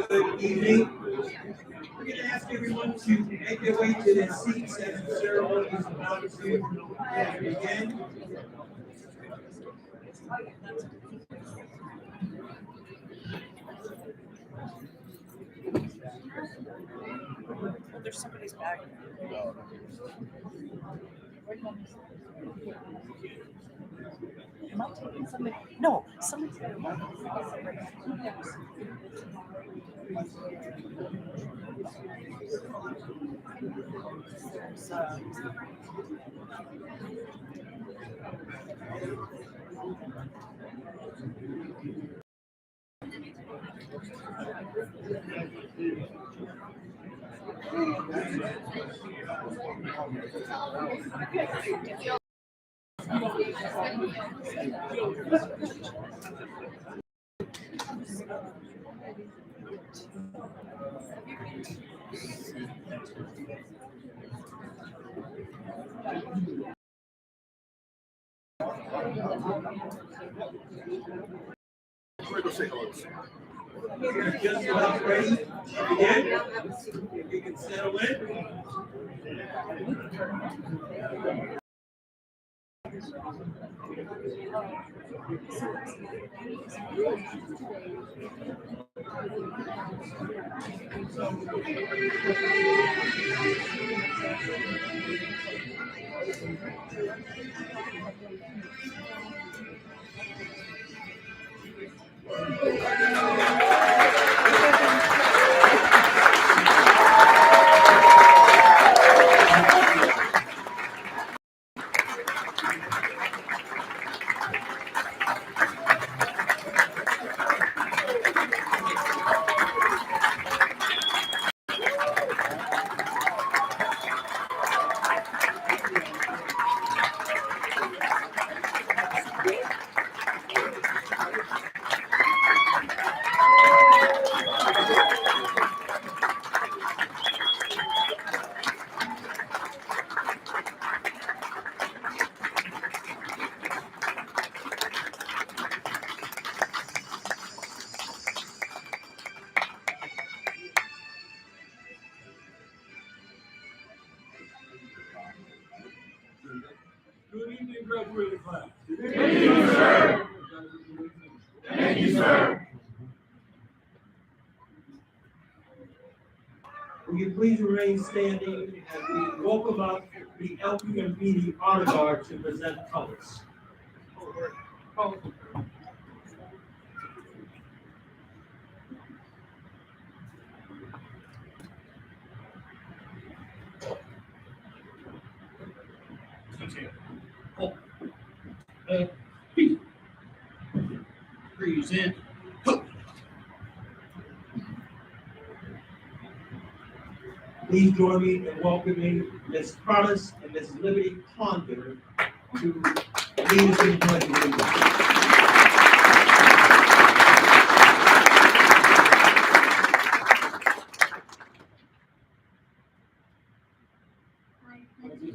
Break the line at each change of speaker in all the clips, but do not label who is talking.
Good evening. We're going to ask everyone to make their way to their seats as the ceremony is about to begin.
There's somebody's bag. Am I taking somebody? No, somebody's got a bag.
Say hello. We're just about ready to begin. You can settle in. Good evening, graduating class. Good evening, sir. Thank you, sir. Will you please remain standing as we welcome up the LPMPD Honor Guard to present colors. Breathe in. Please join me in welcoming Ms. Promise and Ms. Liberty Condor to lead us in pledge of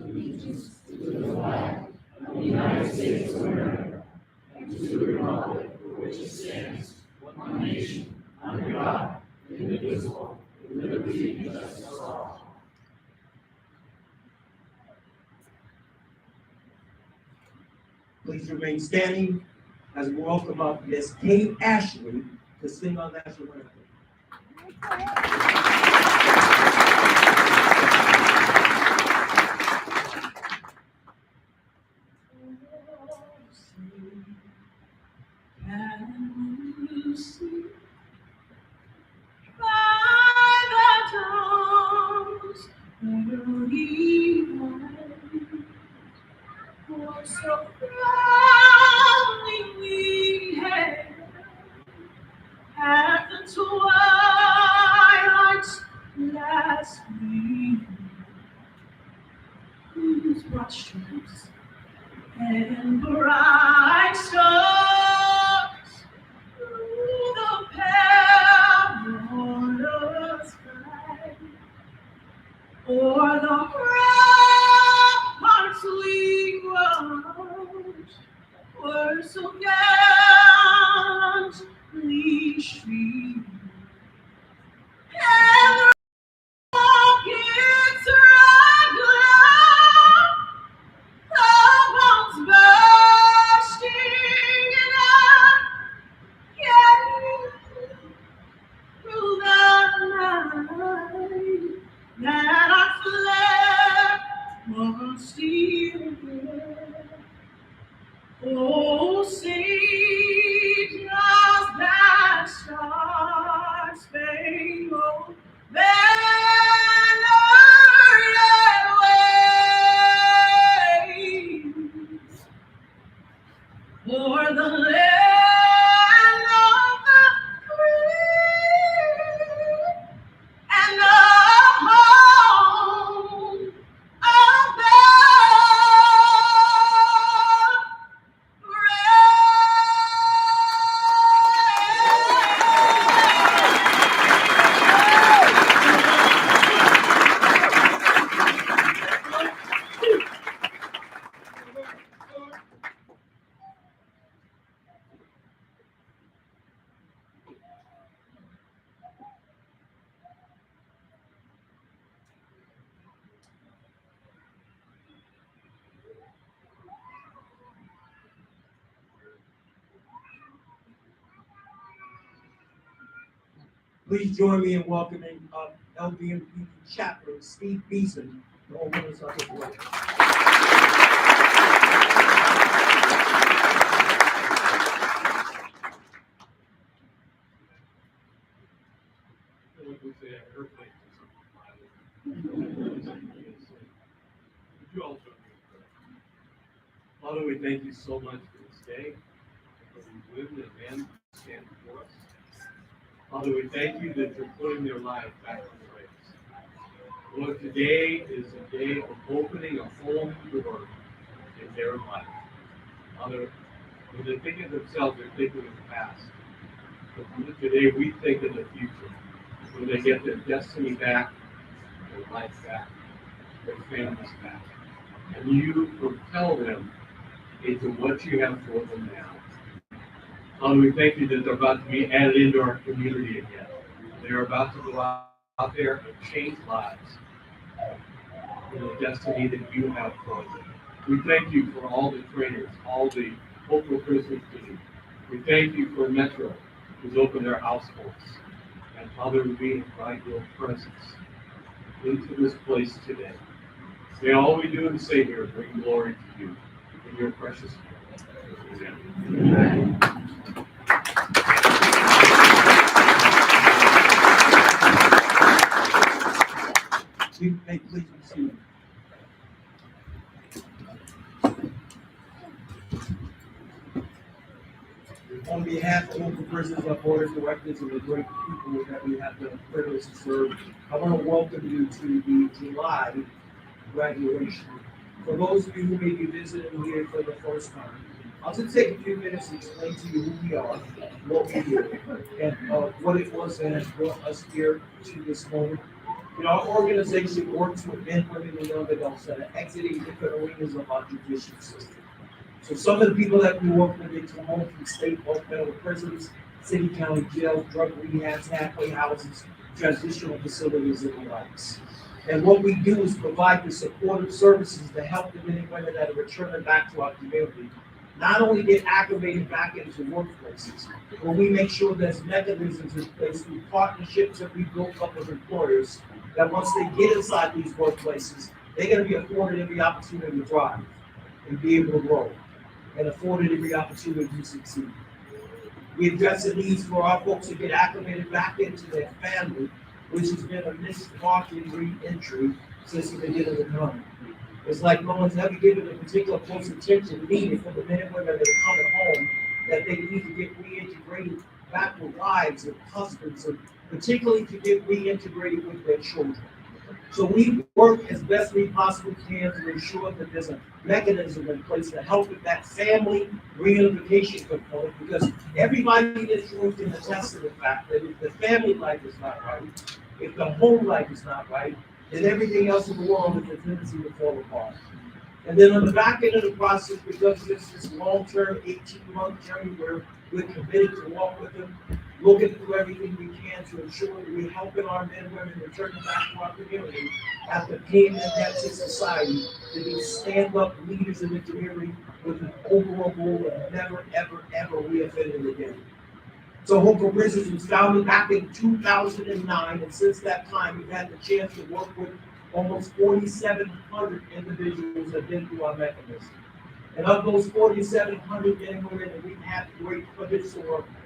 allegiance.
United States of America, and to the republic for which it stands, one nation, under God, indivisible, with liberty and justice for all.
Please remain standing as we welcome up Ms. Kate Ashley to sing our national anthem.
So proudly we hailed at the twilight
brought strength and bright stars through the perilous fight, o'er the ramparts we rose, were so gallantly streamed, and the rockets regular, the bombs bursting up, came through the night that I fled was still there. Oh, Saint, does that star-spangled banner yet waves o'er the land of the free and the home of the
Please join me in welcoming LBMP chaplain Steve Beeson to open us up with worship.
Father, we thank you so much for this day, for these women and men who stand before us. Father, we thank you that you're putting their lives back in the race. Lord, today is a day of opening a whole new door in their life. Father, when they think of themselves, they're thinking of the past. But today we think of the future, when they get their destiny back, their life back, their families back. And you propel them into what you have for them now. Father, we thank you that they're about to be added into our community again. They're about to go out there and change lives in the destiny that you have for them. We thank you for all the trainers, all the Hopeful Christmas team. We thank you for Metro, who's opened their house for us. And Father, we invite your presence into this place today. May all we do and say here bring glory to you in your precious name. Amen.
You may please be seated. On behalf of Local Prisons, our board of directors, and the great people that we have the privilege to serve, I want to welcome you to the July graduation. For those of you who may be visiting here for the first time, I'll just take a few minutes to explain to you who we are, what we do, and what it was that has brought us here to this moment. You know, our organization works with men, women, and young adults that are exiting different arenas of our judicial system. So some of the people that we work with, they come home from state or federal prisons, city, county jails, drug rehabs, halfway houses, transitional facilities, and the likes. And what we do is provide the supportive services to help the men and women that are returning back to our community not only get acclimated back into workplaces, but we make sure there's mechanisms in place through partnerships that we built up with employers that once they get inside these workplaces, they're going to be afforded every opportunity to thrive and be able to grow and afforded every opportunity to succeed. We address the needs for our folks to get acclimated back into their family, which has been a missed market re-entry since the beginning of the economy. It's like no one's ever given a particular close attention needed for the men and women that are coming home, that they need to get reintegrated back with wives and husbands, and particularly to get reintegrated with their children. So we work as best we possibly can to ensure that there's a mechanism in place to help with that family reunification component, because everybody in this room can attest to the fact that if the family life is not right, if the home life is not right, then everything else in the world has a tendency to fall apart. And then on the back end of the process, because it's this long-term 18-month journey where we're committed to walk with them, looking through everything we can to ensure that we're helping our men and women return back to our community after paying their debts in society to be stand-up leaders in the community with an overall goal of never, ever, ever reoffending again. So Hope for Prisoners was founded back in 2009, and since that time, we've had the chance to work with almost 4,700 individuals that have been through our mechanism. And of those 4,700 men and women that we've had the great privilege to work with,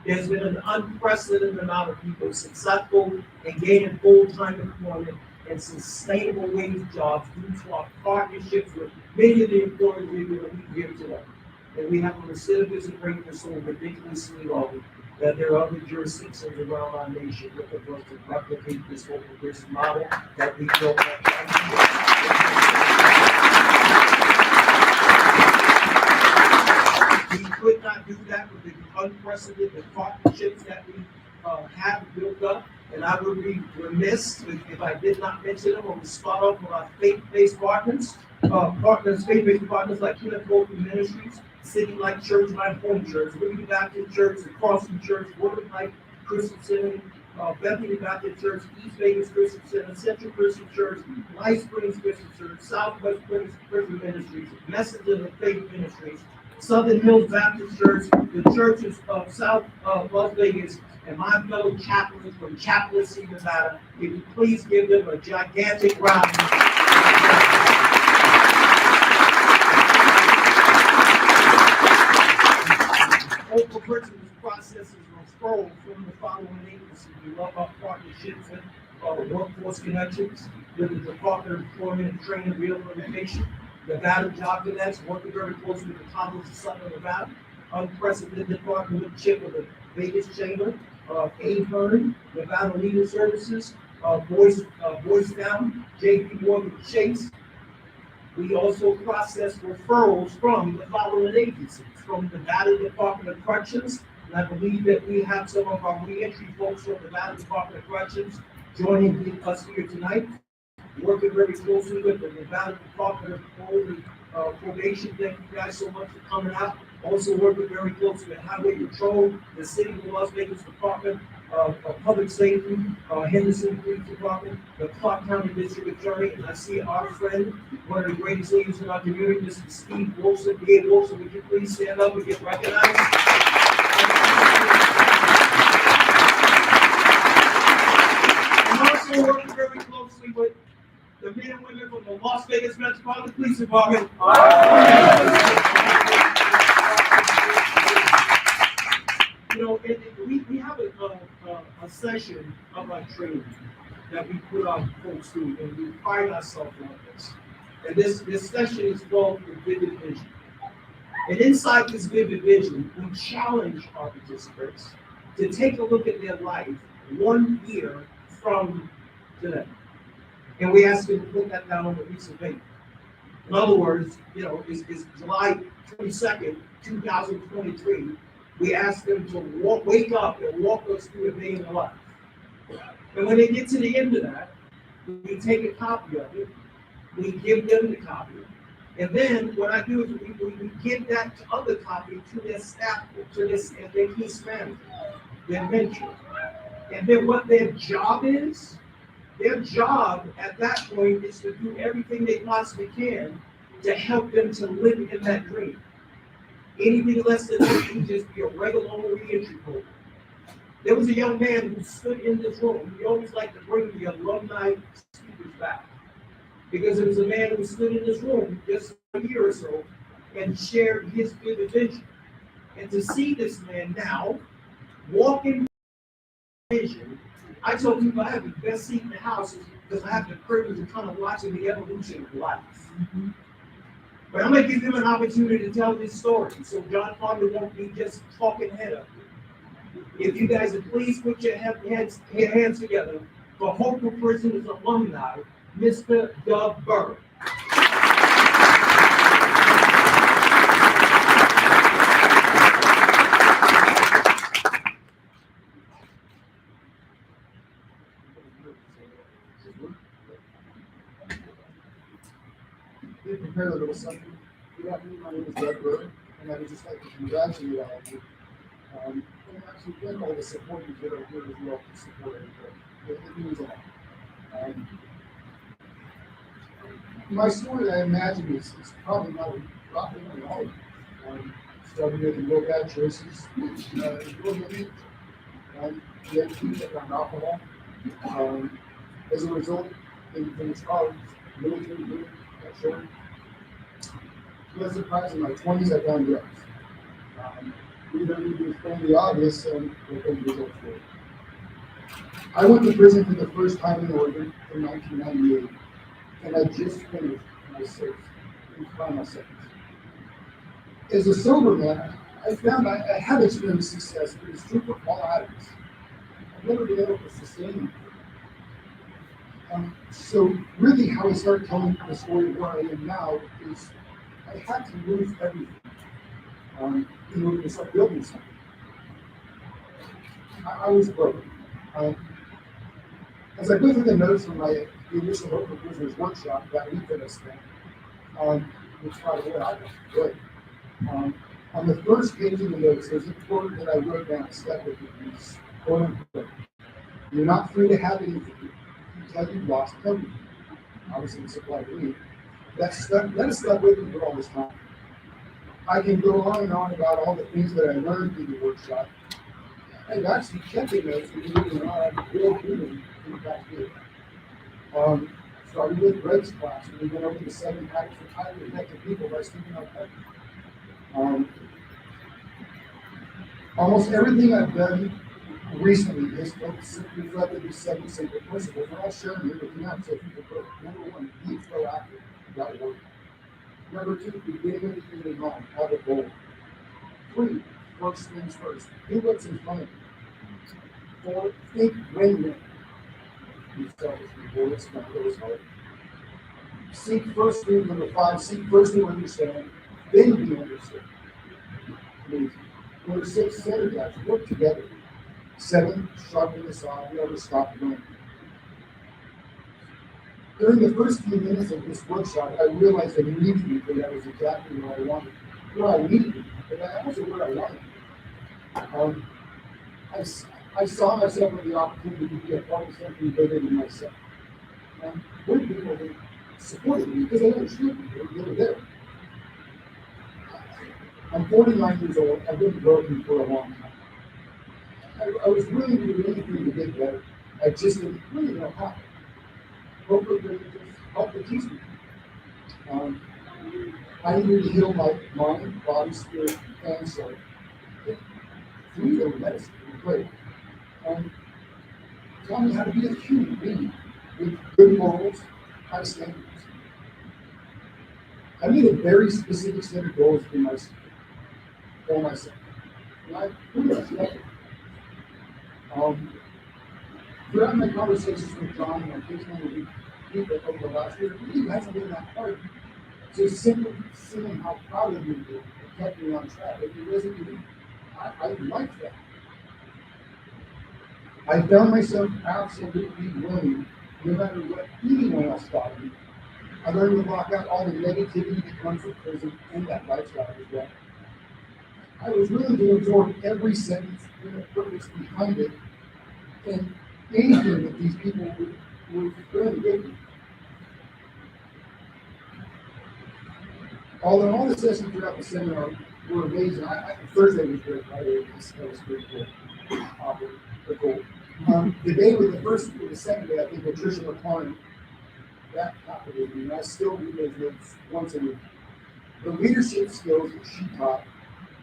there's been an unprecedented amount of people successful in gaining full-time employment and sustainable wage jobs due to our partnerships with many of the employers we meet here today. And we have a recidivism rate that's so ridiculously low that there are other jurisdictions around our nation looking for us to replicate this whole prison model that we built. We could not do that with the unprecedented partnerships that we have built up. And I would be remiss if I did not mention them. We start off with our faith-based partners, faith-based partners like Kenneth Copeland Ministries, City Light Church, My Home Church, Liberty Baptist Church, the Crossing Church, Word of Life Christian Center, Bethany Baptist Church, East Vegas Christian Center, Central Christian Church, Life Springs Christian Church, Southwest Christian Ministries, Messengers of Faith Ministries, Southern Hills Baptist Church, the churches of South Las Vegas, and my fellow chaplains from Chaplaincy, Nevada. If you please give them a gigantic round. Hope for Prisoners processes referrals from the following agencies. We love our partnerships with Workforce Connections, with the Department of Employment and Training and Rehabilitation, Nevada Job Connects, working very closely with the College of Southern Nevada, unprecedented partnership with the Vegas Chamber, Ahern, Nevada Legal Services, Boys Town, JP Morgan Chase. We also process referrals from the following agencies, from the Nevada Department of Corrections, and I believe that we have some of our reentry folks from the Nevada Department of Corrections joining us here tonight, working very closely with the Nevada Department of Probation. Thank you guys so much for coming out. Also working very closely with Highway Patrol, the City of Las Vegas Department of Public Safety, Henderson Police Department, the Clark County District Attorney, and I see our friend, one of the greatest leaders in our community, Mr. Steve Wilson. Dave Wilson, would you please stand up and get recognized? I'm also working very closely with the men and women from the Las Vegas Metropolitan Police Department. You know, we have a session of our training that we put our folks through, and we pride ourselves on this. And this session is called the Vivid Vision. And inside this Vivid Vision, we challenge our participants to take a look at their life 1 year from today. And we ask them to put that down on a piece of paper. In other words, you know, it's July 22nd, 2023. We ask them to wake up and walk us through a day in their life. And when they get to the end of that, we take a copy of it, we give them the copy, and then what I do is we give that other copy to their staff, to their key family, their mentor. And then what their job is, their job at that point is to do everything they possibly can to help them to live in that dream. Anything less than that can just be a regular old reentry program. There was a young man who stood in this room. We always like to bring the alumni speakers back, because it was a man who stood in this room just a year or so and shared his vivid vision. And to see this man now walking vision, I told people I have the best seat in the house because I have the privilege of kind of watching the evolution of life. But I'm going to give him an opportunity to tell this story, so John Farmer won't be just talking head up. If you guys would please put your hands together for Hope for Prisoners alumni, Mr. Doug Burke.
They prepared a little something. Good afternoon, my name is Doug Burke, and I would just like to congratulate all of you. And actually thank all the supporters that are here as well to support everybody. It means a lot. My story, I imagine, is probably not at all. Started making real bad choices, real living, the activities around alcohol. As a result, in finished college, military, got short. Was surprised in my 20s, I found drugs. We don't need to explain the obvious, and what the results were. I went to prison for the first time in Oregon in 1998, and I just finished my sixth and final sentence. As a sober man, I found I have experienced success, but it's true for all addicts. I've never been able to sustain it. So really how I start telling the story of where I am now is I had to lose everything in order to start building something. I was broke. As I go through the notes from the initial Hope for Prisoners workshop that week that I spent, which by the way, I was good. On the first page of the notes, there's a quote that I wrote down, stuck with me. It's, quote unquote, "You're not free to have anything until you've lost everything." Obviously, it's applied to me. That has stuck with me for all this time. I can go on and on about all the things that I learned through the workshop. I've actually kept the notes and believe it or not, I've real human in fact here. Started with Greg's class, and we went over the 7 habits of highly effective people by Stephen R. Covey. Almost everything I've done recently has reflected these 7 simple principles, and I'll share them here with you now so people go. Number 1, be proactive about work. Number 2, begin anything in mind, have a goal. 3, first things first. Do what's in front of you. 4, think win-win. You tell us before it's not really hard. Seek first thing, number 5, seek first to understand, then be understood. Amazing. Number 6, synergize, work together. 7, sharpen the saw, never stop learning. During the first few minutes of this workshop, I realized that immediately that was exactly what I wanted. Where I needed it, but that wasn't what I wanted. I saw myself with the opportunity to be a part of something bigger than myself. One people that supported me because they understood me, they were there. I'm 49 years old, I've been broken for a long time. I was willing to do anything to get better. I just didn't really know how. Hopefully, they just help to teach me. I needed to heal my mind, body, spirit, and soul. Through their medicine, great. Taught me how to be a human being with good morals, high standards. I made a very specific set of goals for myself. And I pretty much left it. Throughout my conversations with John and my occasional people over the last year, it really hasn't been that hard. Just simply seeing how proud of me it kept me on track. It wasn't even, I liked that. I found myself absolutely willing, no matter what anyone else thought of me. I learned to block out all the negativity that comes with prison and that lifestyle as well. I was willing to absorb every sentence and the purpose behind it, and anything that these people would really give me. Although all the sessions throughout the seminar were amazing, Thursday was great, by the way, that was pretty cool. The day with the first and the second day, I think Patricia McClaren, that captivated me, and I still read those notes once a week. The leadership skills that she taught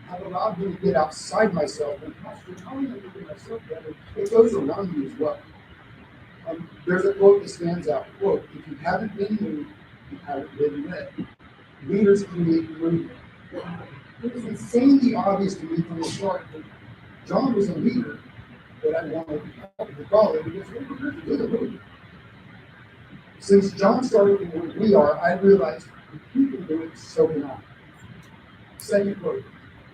have allowed me to get outside myself and concentrate not only on myself, but it goes around me as well. There's a quote that stands out, quote, "If you haven't been moved, you haven't been led. Leaders create movement." It was insanely obvious to me from the start that John was a leader, but I want to recall it because we're good. Since John started where we are, I realized if people do it, so can I. Second quote,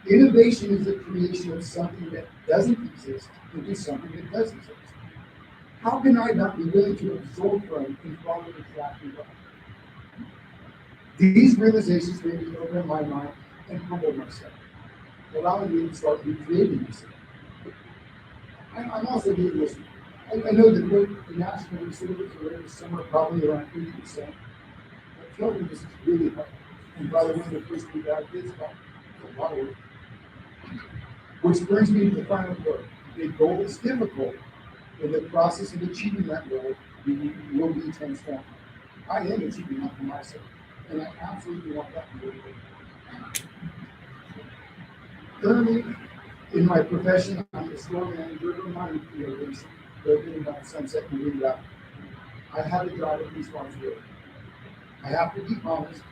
innovation is the creation of something that doesn't exist into something that does exist. How can I not be willing to absorb from and follow the track we love? These realizations made me open my mind and humble myself, allowing me to start recreating myself. I'm also doing this. I know that the national reserves are every summer probably around 80%. But children, this is really hard. And by the way, the first week out is a lot of work. Which brings me to the final word. A goal is difficult. In the process of achieving that goal, you will be transformed. I am achieving that for myself. And I absolutely want that to be good. Currently, in my profession, I'm a store manager of a mining operation located on Sunset and Green Valley. I have a job of responsibility. I have to be honest,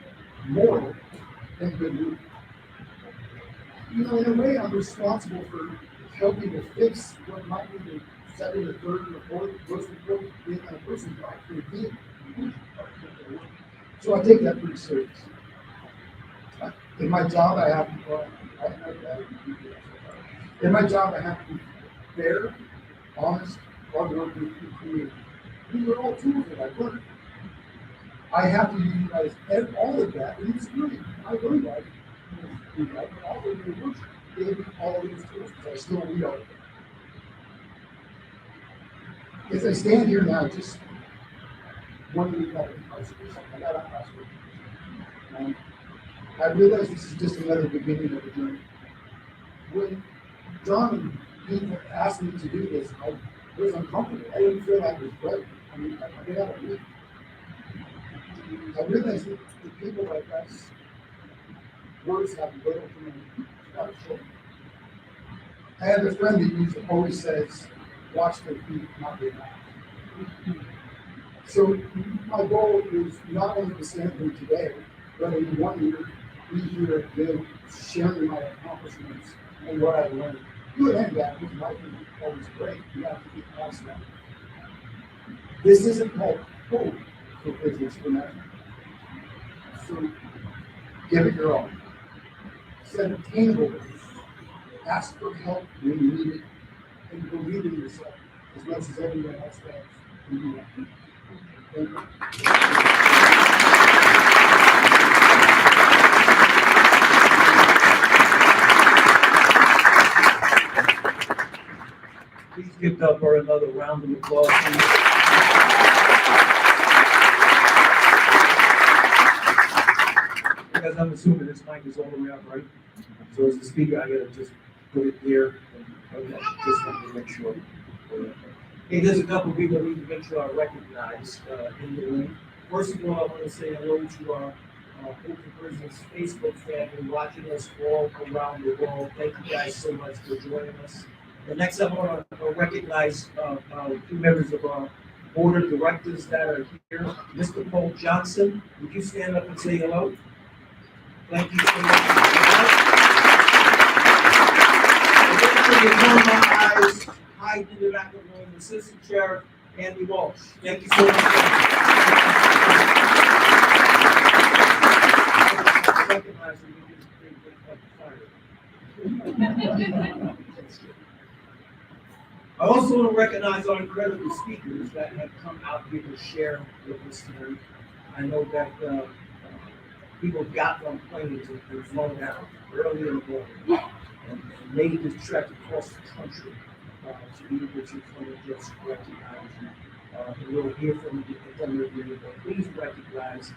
moral, and good root. You know, in a way, I'm responsible for helping to fix what might be the second or third or fourth most important thing on a person's life for a vehicle. So I take that pretty serious. In my job, I have to, in my job, I have to be fair, honest, hardworking, and creative. These are all tools that I learned. I have to utilize all of that, and it's really, I learned that. All of the university gave me all of these tools, but I still read all of them. As I stand here now, just one week after high school, I got out of high school. I realize this is just another beginning of the journey. When John and people asked me to do this, I was uncomfortable. I didn't feel like it was right. I mean, I got out of it. I realized that the people like us, words have little to mean. I have a friend that always says, watch their feet, not their mouth. So my goal is not only to stand here today, but in 1 year, be here again, sharing my accomplishments and what I learned. Good and bad, because life is always great. You have to get past that. This isn't called hope for business for now. So give it your all. Set attainable goals. Ask for help when you need it, and believe in yourself as much as everyone else does. Thank you.
Please give Deborah another round of applause. Because I'm assuming this mic is all the way up, right? So as the speaker, I gotta just put it here. Okay, just wanted to make sure. Hey, there's a couple of people I need to make sure I recognize in the room. First of all, I want to say hello to our Hope for Prisons Facebook family watching us all around the world. Thank you guys so much for joining us. The next, I want to recognize two members of our board of directors that are here. Mr. Paul Johnson, would you stand up and say hello? Thank you so much. And then my eyes, hide in the back of the room, Assistant Sheriff Andy Walsh. Thank you so much. Recognize him, he gives a big fire. I also want to recognize our incredible speakers that have come out here to share with us tonight. I know that people got on planes and flown out early in the morning and made this trek across the country to be able to come and just recognize you. And we'll hear from you, but please recognize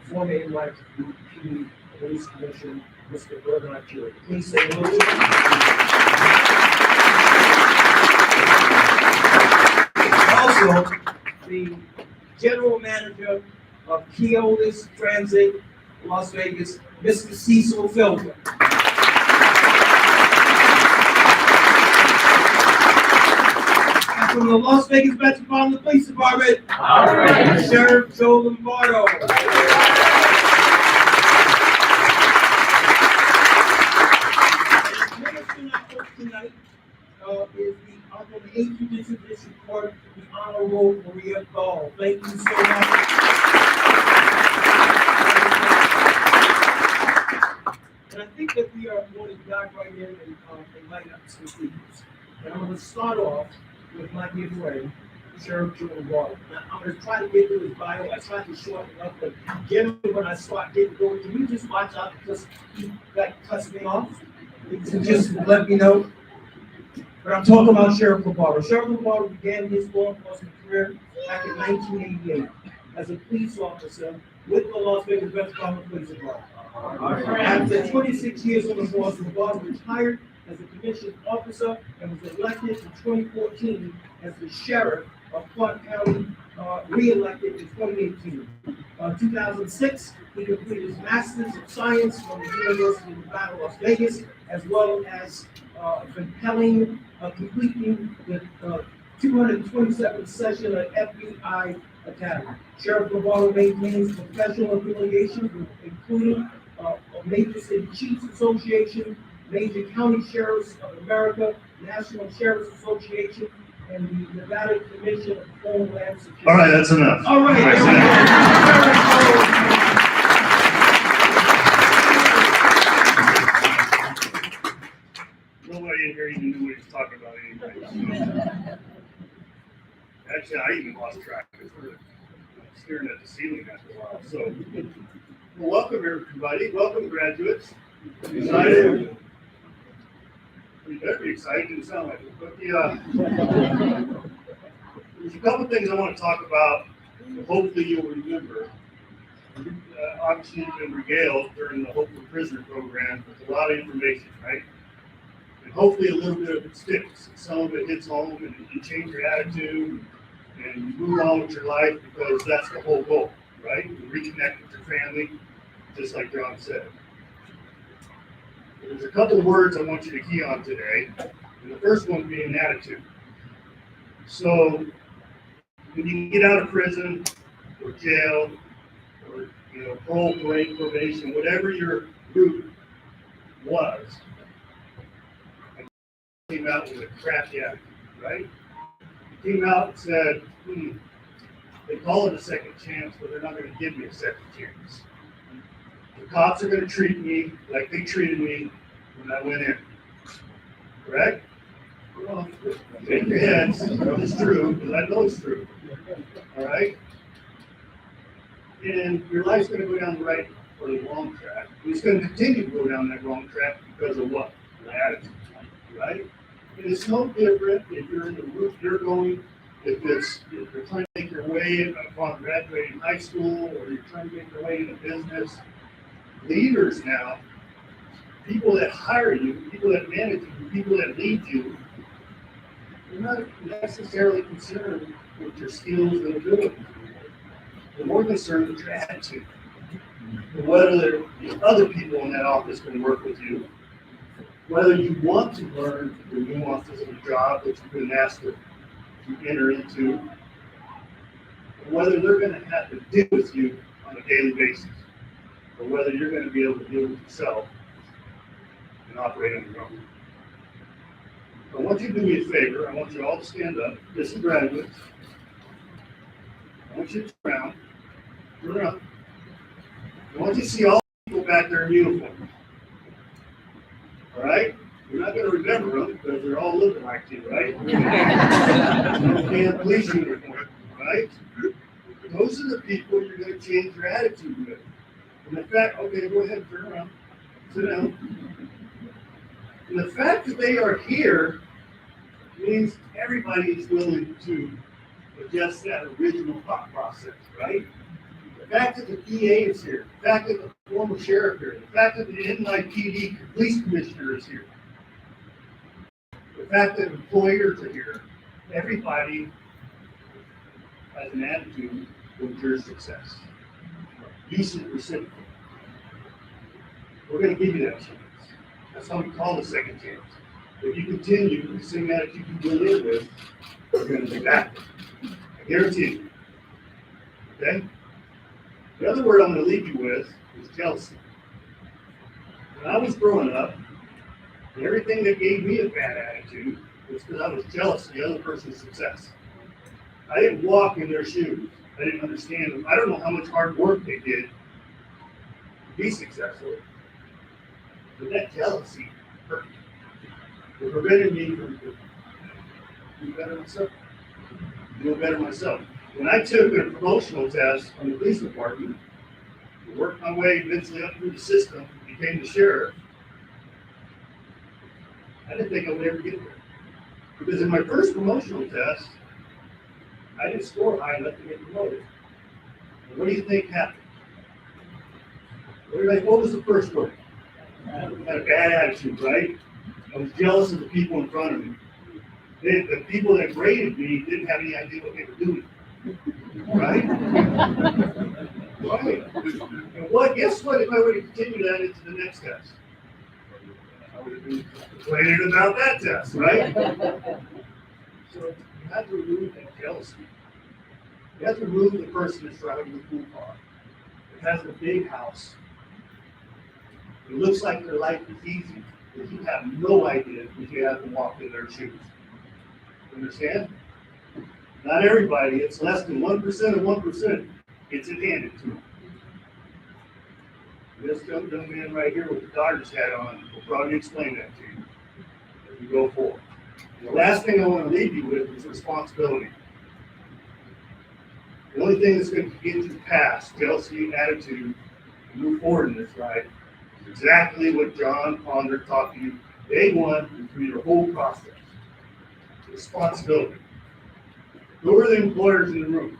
former NYPD Police Commissioner, Mr. Bernard Curry. Please say hello. Also, the General Manager of Keolis Transit, Las Vegas, Mr. Cecil Felder. And from the Las Vegas Metropolitan Police Department, Sheriff Joe Lombardo. The minister tonight is the welcome the 8th Judicial District Court, the Honorable Maria Gall. Thank you so much. And I think that we are going to dive right in and light up some things. And I'm going to start off with my dear friend, Sheriff Joel Water. Now, I'm going to try to get through his bio. I tried to shorten it up, but generally when I start getting going, can you just watch out because he cuts me off? And just let me know. But I'm talking about Sheriff Lombardo. Sheriff Lombardo began his law enforcement career back in 1988 as a police officer with the Las Vegas Metropolitan Police Department. After 26 years on the force, Lombardo retired as a commissioned officer and was elected in 2014 as the sheriff of Clark County, re-elected in 2018. 2006, he completed his Master's of Science from the University of Nevada, Las Vegas, as well as completing the 227th session at FBI Academy. Sheriff Lombardo maintains professional affiliations, including Major City Chiefs Association, Major County Sheriffs of America, National Sheriffs Association, and the Nevada Commission of Homeland Security.
All right, that's enough.
All right.
Nobody in here even knew what he was talking about anyway. Actually, I even lost track because we're staring at the ceiling after a while. So, well, welcome everybody. Welcome graduates. Excited? You better be excited. Didn't sound like it. But there's a couple things I want to talk about. Hopefully you'll remember. Obviously, you've been regaled during the Hope for Prisoner program with a lot of information, right? And hopefully a little bit of it sticks. Some of it hits home and you change your attitude and you move on with your life because that's the whole goal, right? You reconnect with your family, just like John said. There's a couple words I want you to key on today, and the first one being attitude. So when you get out of prison or jail or parole, probation, whatever your route was, you came out with a crappy attitude, right? You came out and said, they call it a second chance, but they're not going to give me a second chance. The cops are going to treat me like they treated me when I went in. Correct? Well, shake your heads. It's true, because I know it's true. All right? And your life's going to go down the right or the wrong track. It's going to continue to go down that wrong track because of what? Your attitude. Right? And it's no different if you're in the route you're going, if you're trying to make your way upon graduating high school, or you're trying to make your way into business. Leaders now, people that hire you, people that manage you, people that lead you, they're not necessarily concerned with your skills and abilities. They're more concerned with your attitude. And whether the other people in that office can work with you, whether you want to learn the nuances of the job that you've been asked to enter into, and whether they're going to have to deal with you on a daily basis, or whether you're going to be able to deal with yourself and operate on your own. I want you to do me a favor. I want you all to stand up. This is graduates. I want you to turn around. I want you to see all the people back there in uniform. All right? You're not going to remember them because they're all looking like you, right? And police uniform, right? Those are the people you're going to change your attitude with. And the fact, okay, go ahead and turn around. Sit down. And the fact that they are here means everybody is willing to adjust that original thought process, right? The fact that the PA is here, the fact that the former sheriff is here, the fact that the NYPD police commissioner is here, the fact that employers are here, everybody has an attitude towards your success. You should reciprocate. We're going to give you that chance. That's how we call it a second chance. If you continue the same attitude you go in with, you're going to be back. I guarantee you. Okay? The other word I'm going to leave you with is jealousy. When I was growing up, everything that gave me a bad attitude It's because I was jealous of the other person's success. I didn't walk in their shoes. I didn't understand them. I don't know how much hard work they did to be successful. But that jealousy hurt me. It prevented me from doing better myself. Doing better myself. When I took a promotional test on the police department, worked my way eventually up through the system, became the sheriff, I didn't think I would ever get there. Because in my first promotional test, I didn't score high enough to get promoted. And what do you think happened? What was the first one? I had a bad attitude, right? I was jealous of the people in front of me. The people that graded me didn't have any idea what they were doing. Right? Right. And guess what, if I were to continue that into the next test? I would have been complaining about that test, right? So you have to remove that jealousy. You have to remove the person that's driving the cool car. It has a big house. It looks like their life is easy, but you have no idea if you have to walk in their shoes. Understand? Not everybody, it's less than 1% of 1% gets it handed to them. This young man right here with the Dodgers hat on will probably explain that to you as we go forward. The last thing I want to leave you with is responsibility. The only thing that's going to get you past jealousy, attitude, and move forward in this ride is exactly what John Ponder taught you day one and through your whole process. Responsibility. Who are the employers in the room?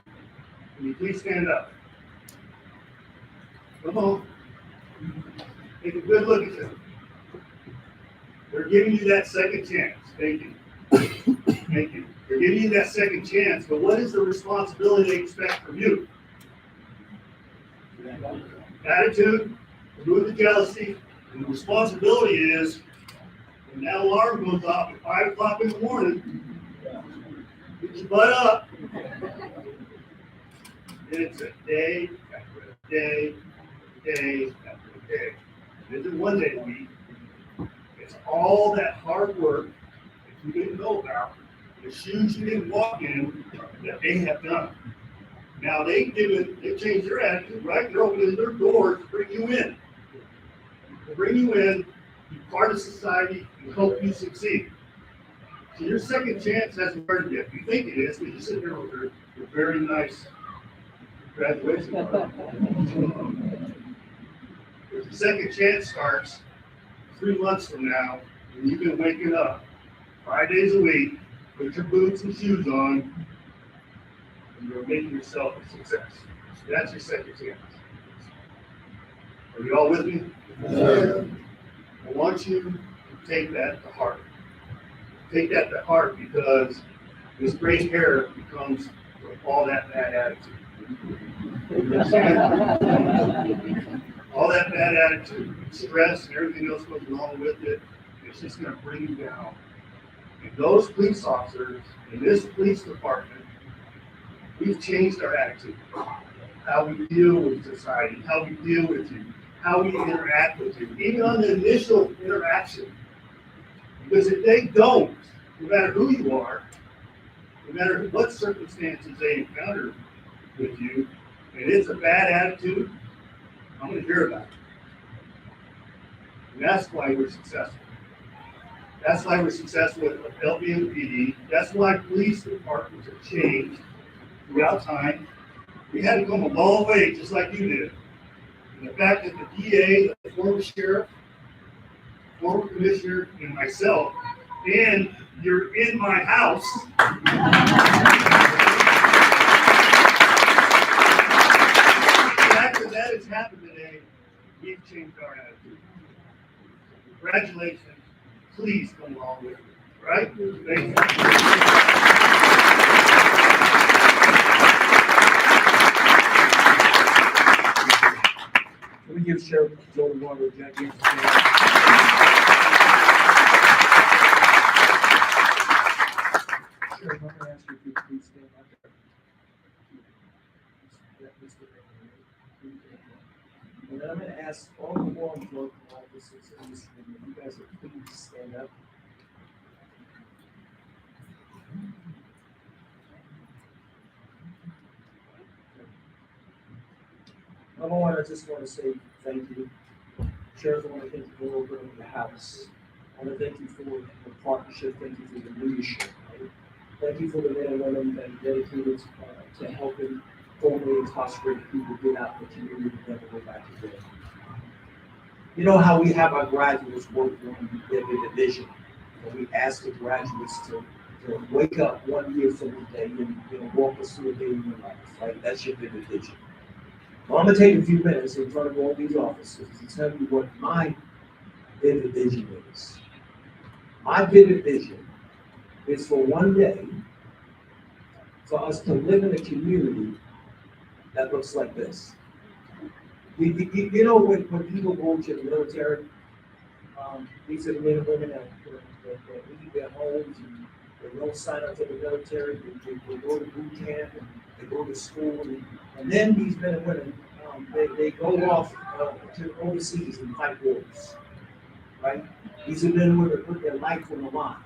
Can you please stand up? Come on. Take a good look at them. They're giving you that second chance. Thank you. Thank you. They're giving you that second chance, but what is the responsibility they expect from you? Attitude, remove the jealousy, and the responsibility is when that alarm goes off at 5 o'clock in the morning, get your butt up. It's a day after a day, day after a day. It isn't one day a week. It's all that hard work that you didn't know about, the shoes you didn't walk in that they have done. Now they changed their attitude, right? They're opening their doors to bring you in. To bring you in, be part of society, and help you succeed. So your second chance hasn't started yet. You think it is, but you sit there with your very nice graduation card. If the second chance starts 3 months from now, and you've been waking up 5 days a week, put your boots and shoes on, and you're making yourself a success. So that's your second chance. Are you all with me? Yeah. I want you to take that to heart. Take that to heart because this gray hair becomes all that bad attitude. All that bad attitude, stress, and everything else goes along with it, it's just going to bring you down. And those police officers in this police department, we've changed our attitude. How we deal with society, how we deal with you, how we interact with you, even on the initial interaction. Because if they don't, no matter who you are, no matter what circumstances they encounter with you, and it's a bad attitude, I'm going to hear about it. And that's why we're successful. That's why we're successful with LBMPD. That's why police departments have changed throughout time. We had to come a long way, just like you did. And the fact that the DA, the former sheriff, former commissioner, and myself, and you're in my house. The fact that that has happened today, we've changed our attitude. Congratulations. Please come along with me. Right? Thank you.
Let me give Sheriff Joe Warner a gigantic Sheriff, I'm going to ask you if you please stand up. And then I'm going to ask all the law enforcement officers in this room, if you guys would please stand up. Number one, I just want to say thank you. Sheriff, I want to thank you for opening the house. I want to thank you for the partnership, thank you for the leadership. Right? Thank you for the men and women that are dedicated to helping formerly incarcerated people get out in the community and never go back to jail. You know how we have our graduates work on their vision, and we ask the graduates to wake up 1 year from the day and walk us through a day in your life, right? That's your vivid vision. Well, I'm gonna take a few minutes in front of all these officers to tell you what my vivid vision is. My vivid vision is for one day for us to live in a community that looks like this. You know, when people go to the military, these are the men and women that leave their homes and they don't sign up for the military, they go to boot camp and they go to school, and then these men and women, they go off to overseas and fight wars, right? These are men and women that put their life on the line,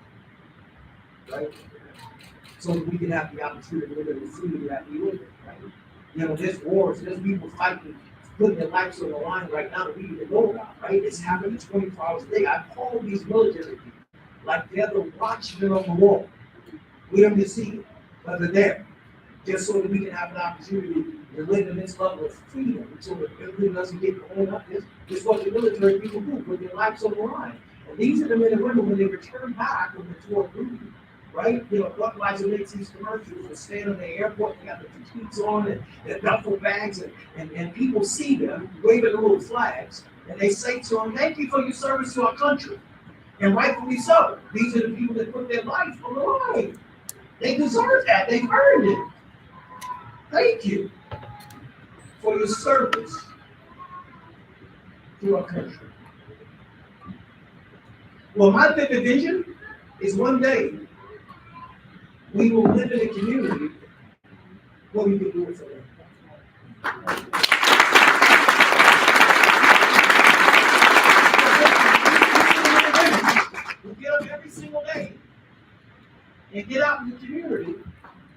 right? So that we can have the opportunity to live in the freedom that we live in, right? You know, there's wars, there's people fighting, putting their lives on the line right now that we even know about, right? It's happening 24 hours a day. I call these military people like they're the watchmen on the wall. We don't just see it, but they're there, just so that we can have an opportunity to live in this level of freedom, so that everything doesn't get blown up. This is what the military people do, put their lives on the line. And these are the men and women when they return back from the tour duty, right? You know, Budweiser makes these commercials and stand in the airport, they got the fatigues on and their duffel bags, and people see them waving the little flags, and they say to them, thank you for your service to our country. And rightfully so. These are the people that put their life on the line. They deserve that. They've earned it. Thank you for your service to our country. Well, my vivid vision is one day we will live in a community where we can do it for them. We get up every single day and get out in the community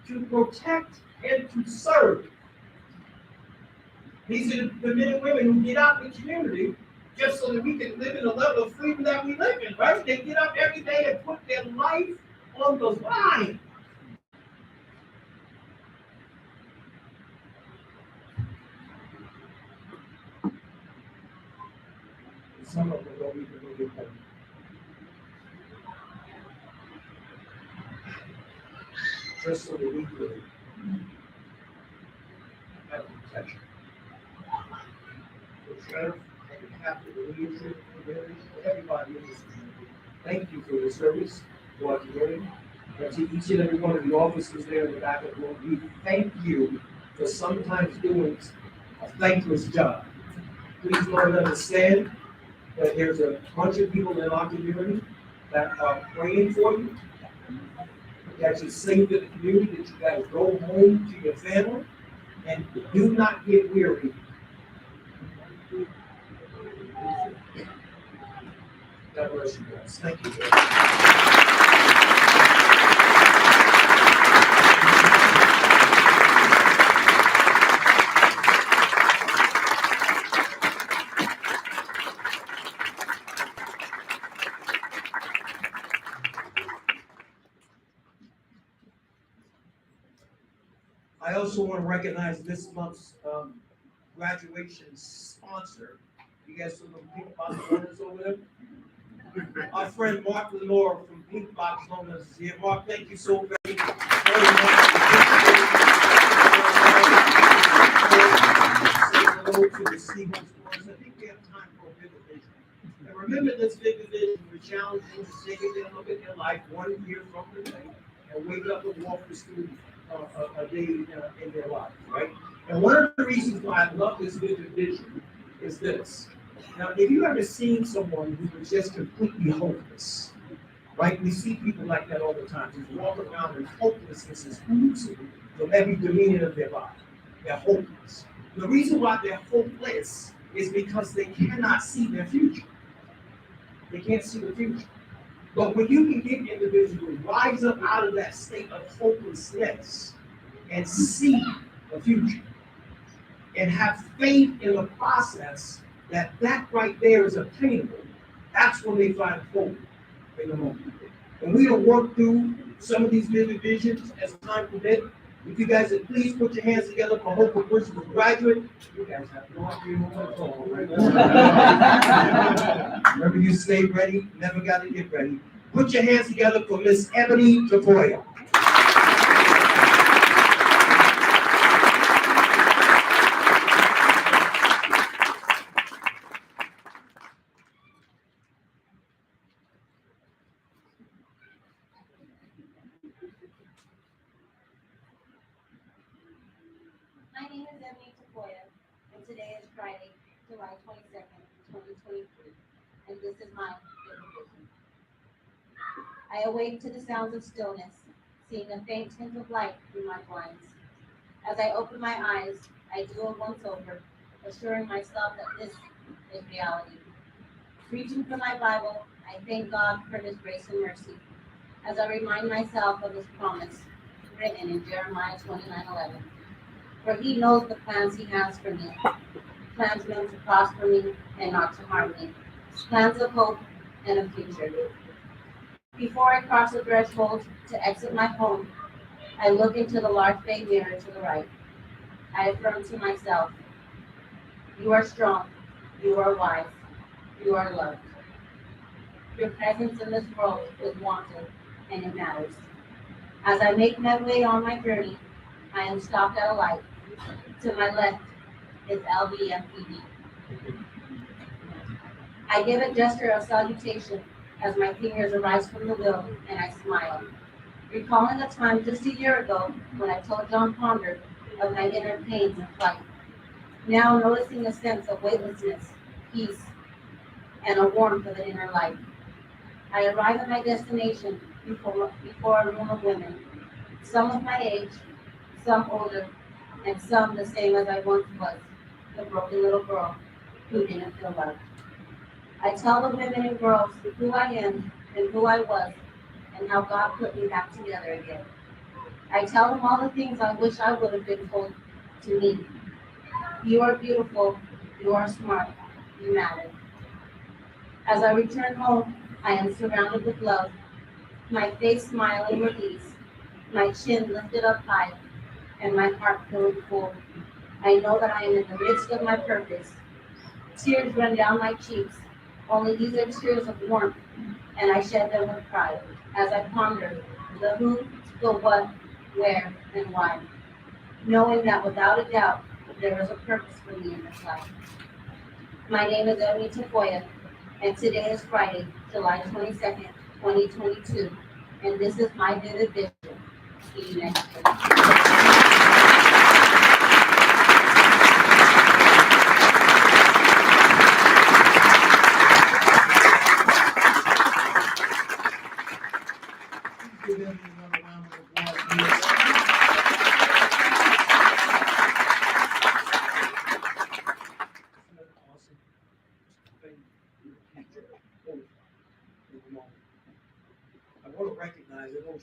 to protect and to serve. These are the men and women who get out in the community just so that we can live in a level of freedom that we live in, right? They get up every day and put their life on the line. Some of them don't even know their home. Just so that we could have protection. So, Sheriff, on behalf of the leadership, everybody in this community, thank you for your service to our community. And to each and every one of the officers there in the back of the room, we thank you for sometimes doing a thankless job. Please know and understand that there's a bunch of people in our community that are praying for you, that you're safe in the community, that you guys go home to your family, and do not get weary. God bless you guys. Thank you. I also want to recognize this month's graduation sponsor. You guys see the Pink Box Loans over there? Our friend Mark Lenore from Pink Box Loans is here. Mark, thank you so very much. Hello to the Seahawks. I think we have time for a vivid vision. And remember this vivid vision, we challenge you to take a look at your life 1 year from today and wake up and walk the street a day in their life, right? And one of the reasons why I love this vivid vision is this. Now, if you ever seen someone who was just completely hopeless, right? We see people like that all the time, who walk around in hopelessness is oozing from every demeanor of their body. They're hopeless. The reason why they're hopeless is because they cannot see their future. They can't see the future. But when you can get individuals rise up out of that state of hopelessness and see the future, and have faith in the process that right there is obtainable, that's when they find hope in the moment. And we will work through some of these vivid visions as time permits. If you guys would please put your hands together for Hope for Principal Graduate. You guys have no idea what I'm talking about. Remember, you stay ready, never got to get ready. Put your hands together for Miss Ebony Tafoya.
My name is Ebony Tafoya, and today is Friday, July 22nd, 2023, and this is my vivid vision. I awake to the sounds of stillness, seeing a faint hint of light through my blinds. As I open my eyes, I do a once-over, assuring myself that this is reality. Reaching for my Bible, I thank God for His grace and mercy, as I remind myself of His promise, written in Jeremiah 29:11. For He knows the plans He has for me, plans meant to prosper me and not to harm me, plans of hope and a future. Before I cross the threshold to exit my home, I look into the large bay mirror to the right. I affirm to myself, you are strong, you are wise, you are loved. Your presence in this world is wanted, and it matters. As I make my way on my journey, I am stopped at a light. To my left is LVMPD. I give a gesture of salutation as my fingers arise from the wheel and I smile, recalling a time just a year ago when I told John Ponder of my inner pains and flight. Now noticing a sense of weightlessness, peace, and a warmth of an inner light. I arrive at my destination before a room of women, some of my age, some older, and some the same as I once was, the broken little girl who didn't feel loved. I tell the women and girls who I am and who I was, and how God put me back together again. I tell them all the things I wish I would have been told to me. You are beautiful, you are smart, you matter. As I return home, I am surrounded with love, my face smiling with ease, my chin lifted up high, and my heart feeling full. I know that I am in the midst of my purpose. Tears run down my cheeks, only these are tears of warmth, and I shed them with pride as I ponder the who, the what, where, and why, knowing that without a doubt, there is a purpose for me in this life. My name is Ebony Tafoya, and today is Friday, July 22nd, 2022, and this is my vivid vision. See you next week.
Give them another round of applause. Awesome. Thank you. I want to recognize, I know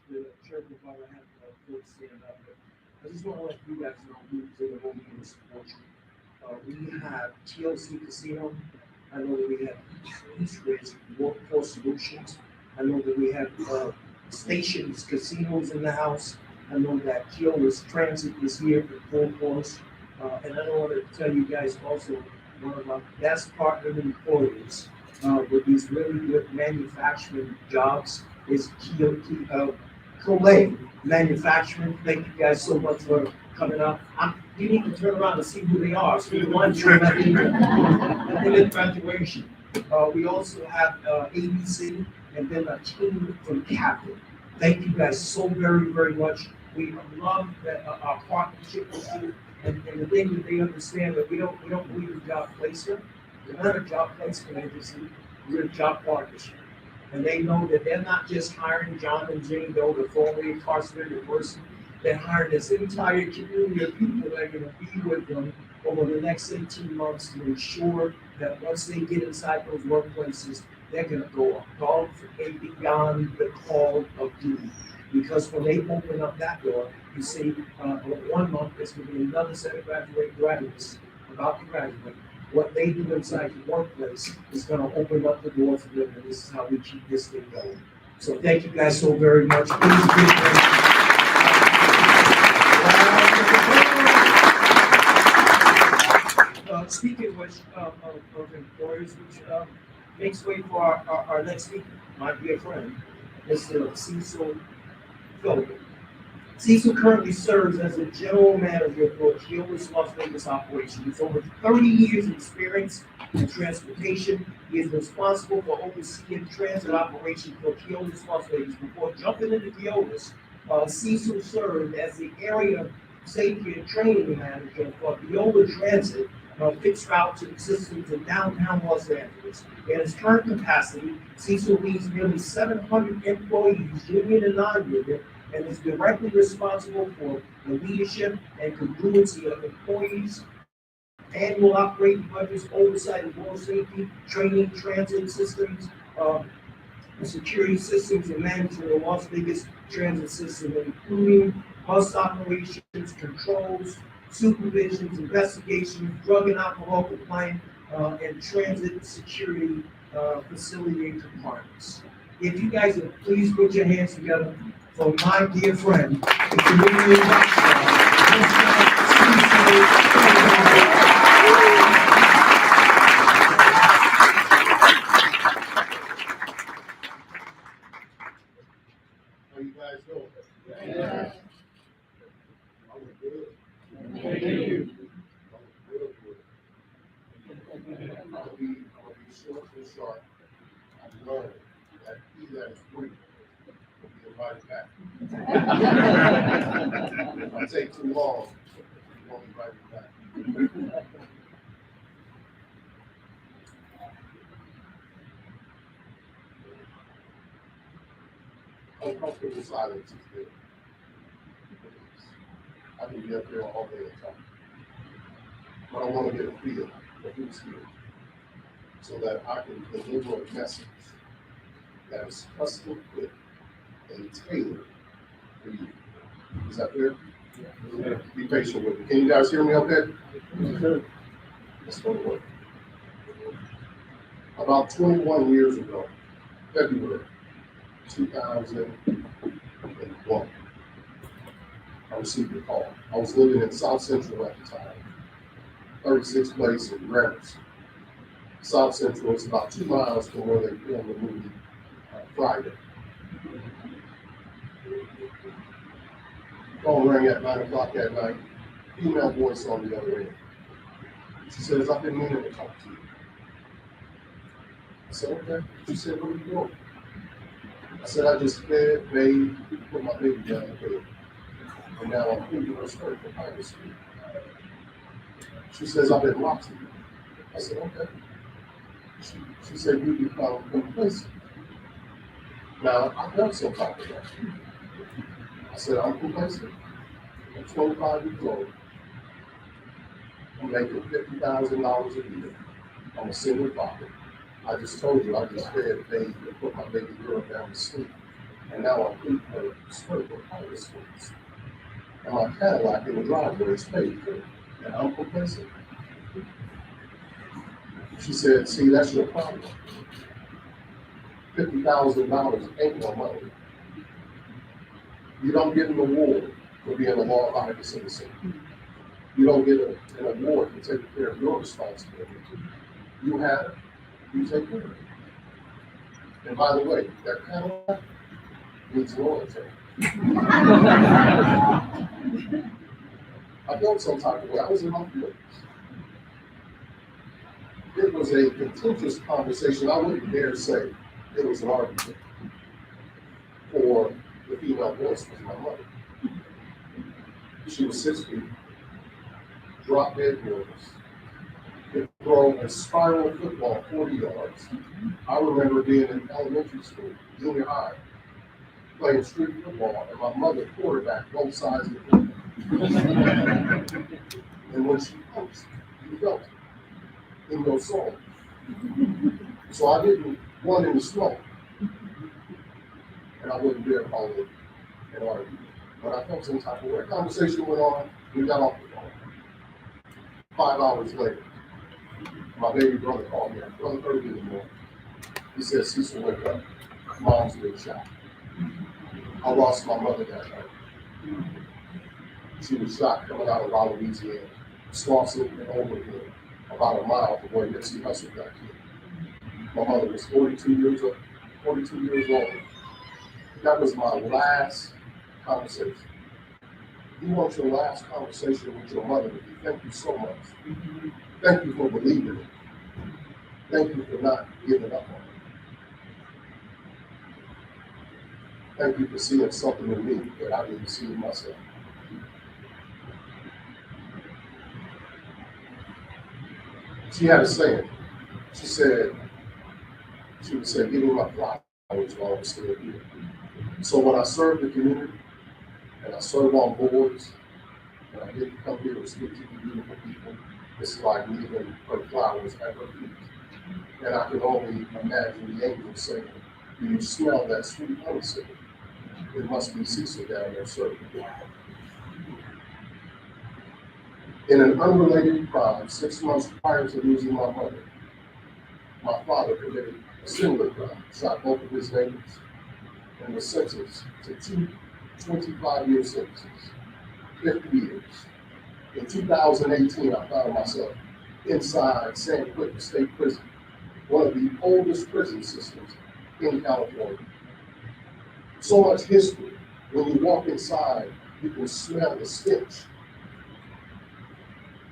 the sheriff will probably have folks stand up, but I just want to let you guys know who's in the room in support you. We have TLC Casino. I know that we have Eastridge Workforce Solutions. I know that we have Stations Casinos in the house. I know that Keolis Transit is here for full force. And I want to tell you guys also, one of our best partner employers with these really good manufacturing jobs is Colay Manufacturing. Thank you guys so much for coming up. You need to turn around and see who they are. So the ones who are at the graduation. We also have ABC and then a team from Kaplan. Thank you guys so very, very much. We love that our partnership with you. And the thing that they understand that we don't believe in job placement. We're not a job placement agency. We're a job partnership. And they know that they're not just hiring John and Jane Doe, the formerly incarcerated person. They're hiring this entire community of people that are going to be with them over the next 18 months to ensure that once they get inside those workplaces, they're going to go above and beyond the call of duty. Because when they open up that door, you see, 1 month, there's gonna be another set of graduates about to graduate. What they do inside the workplace is gonna open up the door for them, and this is how we keep this thing going. So thank you guys so very much. Please give them. Speaking of which, of employers, which makes way for our next speaker, my dear friend, Mr. Cecil Phillips. Cecil currently serves as the general manager for Keolis Las Vegas operation. With over 30 years of experience in transportation, he is responsible for overseeing transit operations for Keolis Las Vegas. Before jumping into Keolis, Cecil served as the area safety and training manager for Viola Transit, fixed route to systems in downtown Los Angeles. In his current capacity, Cecil leads nearly 700 employees, union and non-union, and is directly responsible for the leadership and congruency of employees, annual operating budgets, oversight of road safety, training, transit systems, security systems, and management of Las Vegas transit system, including bus operations, controls, supervisions, investigations, drug and alcohol compliance, and transit security facility and compliance. If you guys would please put your hands together for my dear friend, the community
How you guys doing?
Yeah.
I was good.
Thank you.
I'll be short and sharp. I've learned that he that is free will be invited back. If I take too long, you won't invite me back. Uncomfortable silence is there. I can be up there all day and talk. But I want to get a feel of who's here so that I can deliver a message that is custom fit and tailored for you. Is that clear? Yeah. Be patient with me. Can you guys hear me okay? Let's go to work. About 21 years ago, February 2001, I received a call. I was living in South Central at the time, 36th place in Gramercy. South Central is about 2 miles from where they filmed the movie Friday. Phone rang at 9 o'clock at night, female voice on the other end. She says, "I've been meaning to talk to you." I said, "Okay." She said, "What are you doing?" I said, "I just fed, bathed, put my baby down in bed. And now I'm cleaning her skirt for private school." She says, "I've been watching you." I said, "Okay." She said, "You become complacent." Now, I've done some talk about that. I said, "I'm complacent. I'm 25 years old. I'm making $50,000 a year. I'm a single father. I just told you I just fed, bathed, and put my baby girl down to sleep. And now I'm cleaning her skirt for private schools. And my Cadillac in the driveway is paid for, and I'm complacent." She said, "See, that's your problem. $50,000 ain't no money. You don't get an award for being a law-abiding citizen. You don't get an award for taking care of your responsibility. You have it, you take care of it. And by the way, that Cadillac needs loyalty." I felt some type of way. I was in my feelings. It was a contentious conversation. I wouldn't dare say it was an argument. For the female voice was my mother. She was 6 feet, drop dead gorgeous, could throw a spiral football 40 yards. I remember being in elementary school, junior high, playing street football, and my mother quarterbacked both sides of the field. And when she punched, you felt it in your soul. So I didn't run in the snow, and I wouldn't dare call it and argued. But I felt some type of way. Conversation went on, we got off the phone. 5 hours later, my baby brother called me at 1:30 in the morning. He said, Cecil, wake up. Mom's been shot. I lost my mother that night. She was shot coming out of La Louisiana, Swanson and Overhill, about a mile from where Nipsey Hussle got killed. My mother was 42 years old. That was my last conversation. You want your last conversation with your mother to be, thank you so much. Thank you for believing it. Thank you for not giving up on it. Thank you for seeing something in me that I didn't see in myself. She had a saying. She would say, give me my flowers while I'm still here. So when I served the community, and I serve on boards, and I get to come here and speak to you beautiful people, it's like leaving her flowers at her feet. And I can only imagine the angels saying, do you smell that sweet honeysuckle? It must be Cecil down there serving. In an unrelated crime, 6 months prior to losing my mother, my father committed a similar crime, shot both of his neighbors, and was sentenced to 2 25-year sentences, 50 years. In 2018, I found myself inside San Quentin State Prison, one of the oldest prison systems in California. So much history. When you walk inside, you can smell the stench.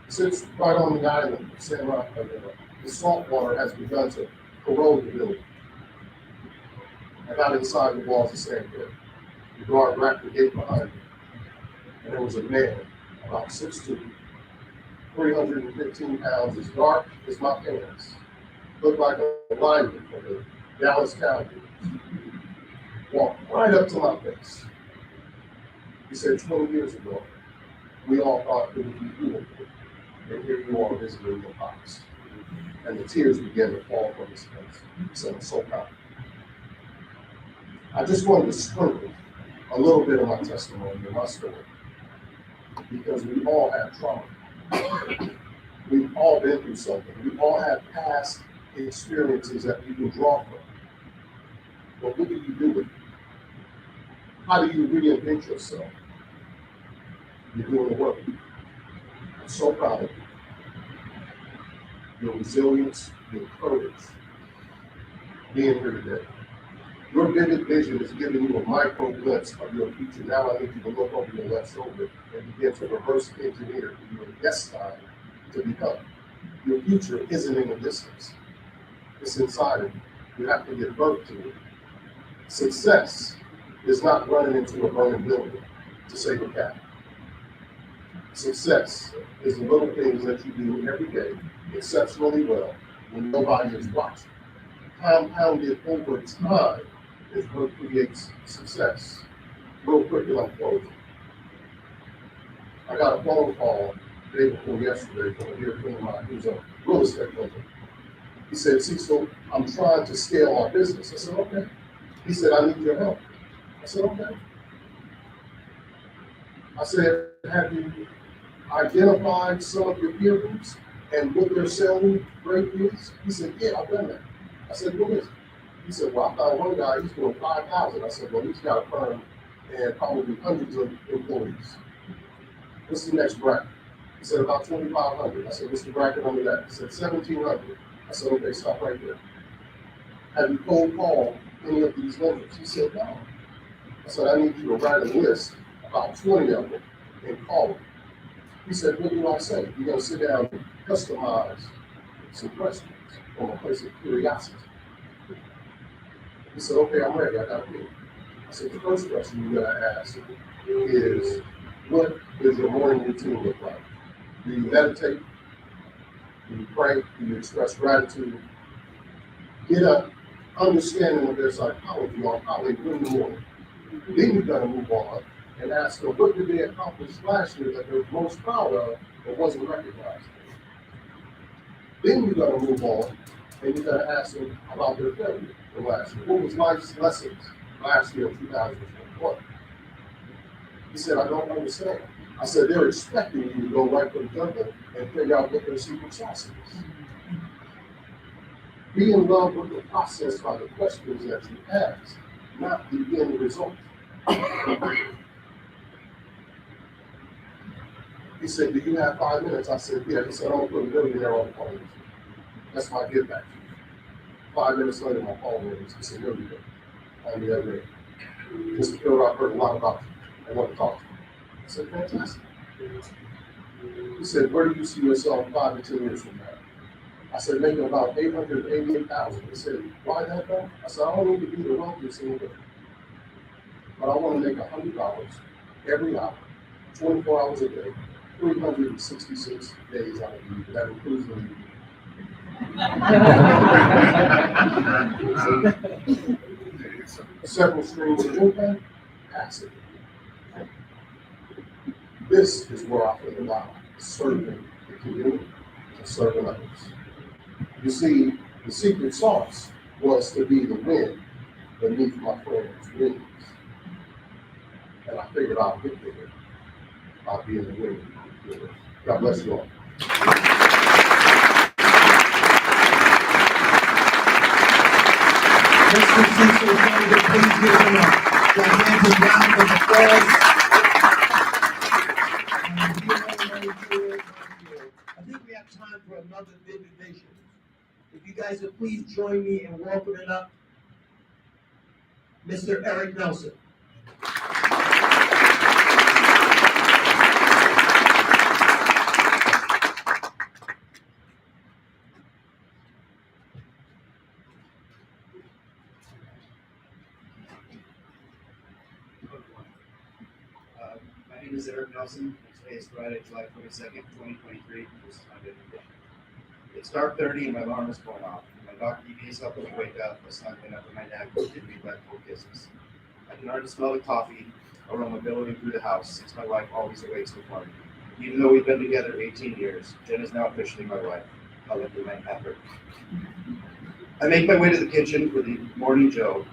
It sits right on the island of San Rafael. The salt water has begun to corrode the building. I got inside the walls of San Quentin. The guard racked the gate behind me, and there was a man, about 6'2", 315 pounds, as dark as my pants, looked like a lineman for the Dallas Cowboys. Walked right up to my face. He said, 20 years ago, we all thought it would be beautiful, and here you are visiting your pops. And the tears began to fall from his face. He said, I'm so proud. I just wanted to sprinkle a little bit of my testimony in my story, because we all have trauma. We've all been through something. We all have past experiences that we can draw from. But what do you do with it? How do you reinvent yourself? You're doing the work. I'm so proud of you. Your resilience, your courage, being here today. Your vivid vision is giving you a micro glimpse of your future. Now I need you to look over your left shoulder and begin to reverse engineer your destiny to become. Your future isn't in the distance. It's inside of you. You have to give birth to it. Success is not running into a burning building to save a cat. Success is the little things that you do every day exceptionally well when nobody is watching. Compounded over time is what creates success. Real quick, and I'm closing. I got a phone call the day before yesterday from a dear friend of mine who's a real estate lender. He said, Cecil, I'm trying to scale our business. I said, okay. He said, I need your help. I said, okay. I said, have you identified some of your peer groups and what they're selling rate is? He said, yeah, I've done that. I said, what is it? He said, well, I found one guy, he's doing 5,000. I said, well, he's got a firm and probably hundreds of employees. What's the next bracket? He said, about 2,500. I said, what's the bracket under that? He said, 1,700. I said, okay, stop right there. Have you cold called any of these lenders? He said, no. I said, I need you to write a list, about 20 of them, and call them. He said, what do I say? You're going to sit down and customize some questions from a place of curiosity. He said, okay, I'm ready. I got it. I said, the first question you're going to ask is, what does your morning routine look like? Do you meditate? Do you pray? Do you express gratitude? Get an understanding of their psychology on how they do in the morning. Then you're going to move on and ask them, what did they accomplish last year that they're most proud of but wasn't recognized? Then you're going to move on and you're going to ask them about their failure from last year. What was life's lessons last year in 2021? He said, I don't understand. I said, they're expecting you to go right for the jungle and figure out what their secret sauce is. Be in love with the process by the questions that you ask, not the end result. He said, do you have 5 minutes? I said, yeah. He said, I don't put a millionaire on the phone. That's my give back. 5 minutes later, my phone rings. It's a millionaire. On the other end. Mr. Fielder, I've heard a lot about you. I want to talk to you. I said, fantastic. He said, where do you see yourself 5 to 10 years from now? I said, making about $888,000. He said, why that though? I said, I don't need to be the wealthiest in the world. But I want to make $100 every hour, 24 hours a day, 366 days out of the year. That includes the weekend. Several streams of income, passive. This is where I feel about serving the community and serving others. You see, the secret sauce was to be the wind beneath my friend's wings. And I figured I'll get there. I'll be in the wind. God bless you all.
Let's proceed to the candidate. Please give them a gigantic round of applause. I think we have time for another invitation. If you guys would please join me in welcoming up Mr. Eric Nelson.
My name is Eric Nelson. Today is Friday, July 22nd, 2023. This is my invitation. It's dark 30 and my alarm is going off. My dog TV is helping me wake up. The sun went up and my dad did me wet for kisses. I can already smell the coffee aroma billowing through the house since my wife always awakes before me. Even though we've been together 18 years, Jen is now officially my wife. I'll let the man have her. I make my way to the kitchen for the morning joe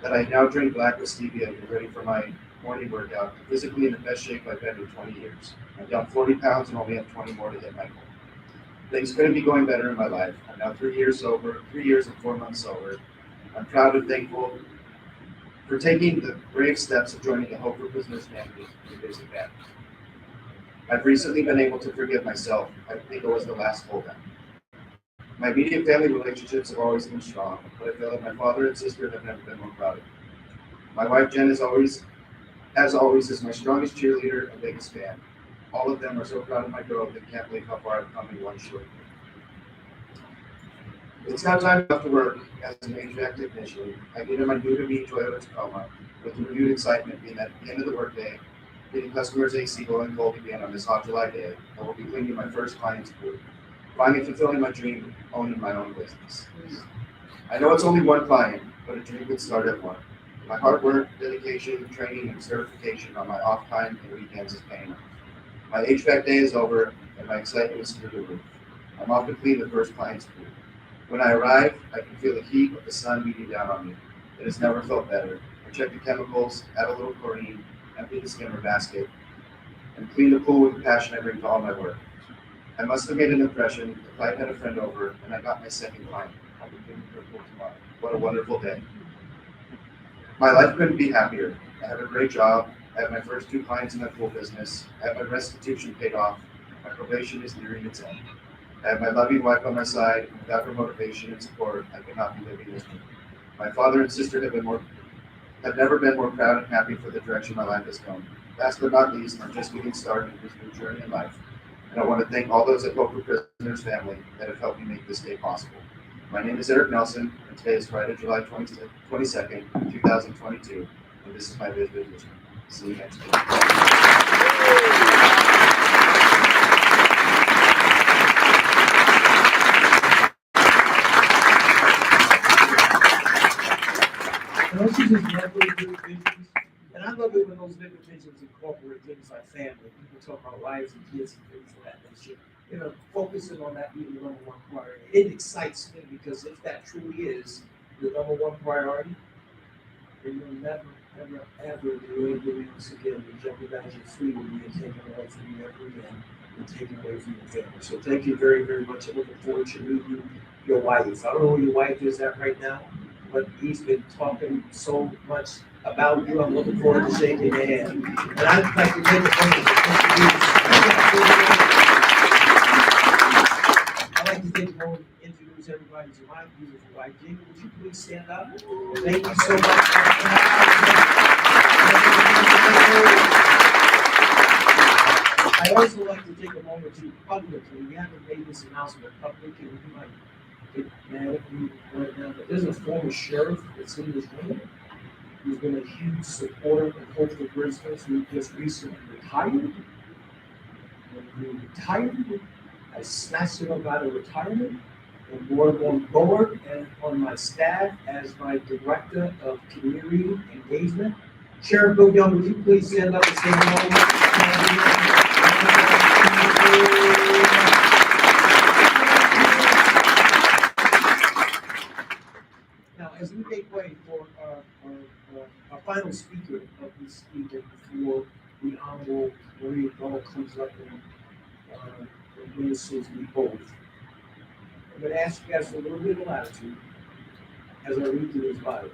that I now drink black with stevia and get ready for my morning workout. I'm physically in the best shape I've been in 20 years. I'm down 40 pounds and only have 20 more to hit my goal. Things couldn't be going better in my life. I'm now 3 years sober, 3 years and 4 months sober. I'm proud and thankful for taking the brave steps of joining the Hope for Prisoners family and Basic Family. I've recently been able to forgive myself. I think it was the last holdout. My immediate family relationships have always been strong, but I feel that my father and sister have never been more proud of me. My wife Jen is as always, is my strongest cheerleader and biggest fan. All of them are so proud of my growth and can't believe how far I've come in one short year. It's now time to work as an HVAC technician. I get in my new-to-me Toyota Tacoma with renewed excitement being at the end of the workday, getting customers' AC going cold again on this hot July day. I will be cleaning my first client's pool, finally fulfilling my dream of owning my own business. I know it's only one client, but a dream could start at one. My hard work, dedication, training, and certification on my off time and weekends is paying off. My HVAC day is over, and my excitement is through the roof. I'm off to clean the first client's pool. When I arrive, I can feel the heat of the sun beating down on me. It has never felt better. I check the chemicals, add a little chlorine, empty the skimmer basket, and clean the pool with the passion I bring to all my work. I must have made an impression. The client had a friend over, and I got my second client. I'll be cleaning her pool tomorrow. What a wonderful day. My life couldn't be happier. I have a great job. I have my first 2 clients in my pool business. I have my restitution paid off. My probation is nearing its end. I have my loving wife on my side, and without her motivation and support, I could not be living this dream. My father and sister have never been more proud and happy for the direction my life has gone. Last but not least, I'm just getting started in this new journey in life, and I want to thank all those at Hope for Prisoners family that have helped me make this day possible. My name is Eric Nelson, and today is Friday, July 22nd, 2022, and this is my vision. See you next week.
And those are just regular invitations. And I love it when those invitations incorporate things like family. People talk about wives and kids and things of that nature. You know, focusing on that being the number one priority. It excites me because if that truly is the number one priority, then you'll never ever do anything else again to jeopardize your freedom being taken away from you ever again and taken away from your family. So thank you very, very much. I'm looking forward to meeting your wife. I don't know where your wife is at right now, but he's been talking so much about you. I'm looking forward to shaking your hand. And I'd like to take a moment to I'd like to take a moment to introduce everybody to my beautiful wife. Jamie, would you please stand up? Thank you so much. I also like to take a moment to publicly, we haven't made this announcement publicly, and you might get mad at me right now, but there's a former sheriff that's in this room who's been a huge supporter of Hope for Brisbane, who just recently retired. When he retired, I snatched him up out of retirement and brought him on board and on my staff as my Director of Community Engagement. Sheriff Bill Young, would you please stand up and say hello? Now, as we make way for our final speaker of this evening before the Honorable Maria Ball comes up and administers the oath, I'm going to ask you guys for a little bit of latitude as I read through his bio.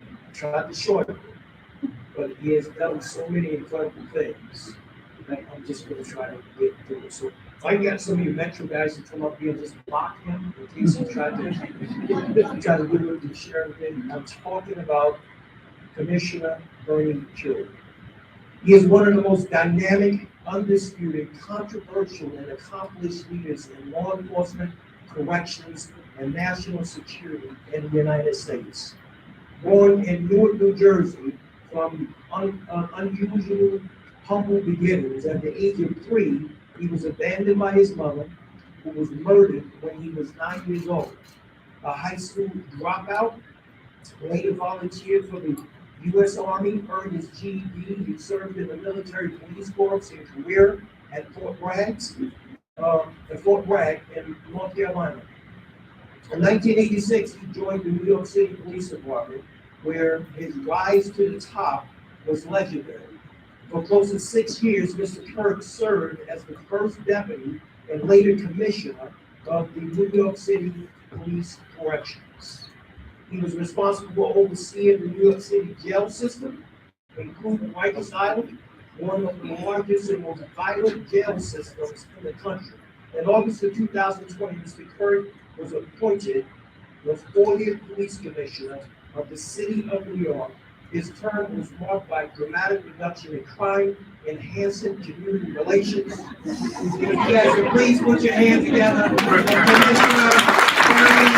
I tried to shorten it, but he has done so many incredible things that I'm just going to try to get through it. So if I get some of you Metro guys to come up here and just block him in case he tried to do it to share thing, I'm talking about Commissioner Bernie Currie. He is one of the most dynamic, undisputed, controversial, and accomplished leaders in law enforcement, corrections, and national security in the United States. Born in Newark, New Jersey, from unusual, humble beginnings, at the age of 3, he was abandoned by his mother, who was murdered when he was 9 years old. A high school dropout, later volunteered for the U.S. Army, earned his GED. He served in the military police corps and career at Fort Bragg in North Carolina. In 1986, he joined the New York City Police Department, where his rise to the top was legendary. For close to 6 years, Mr. Kirk served as the first deputy and later commissioner of the New York City Police Corrections. He was responsible for overseeing the New York City jail system, including Rikers Island, one of the largest and most violent jail systems in the country. In August of 2020, Mr. Kirk was appointed the 40th Police Commissioner of the City of New York. His term was marked by dramatic reduction in crime, enhancing community relations. If you guys would please put your hands together for Commissioner Bernie.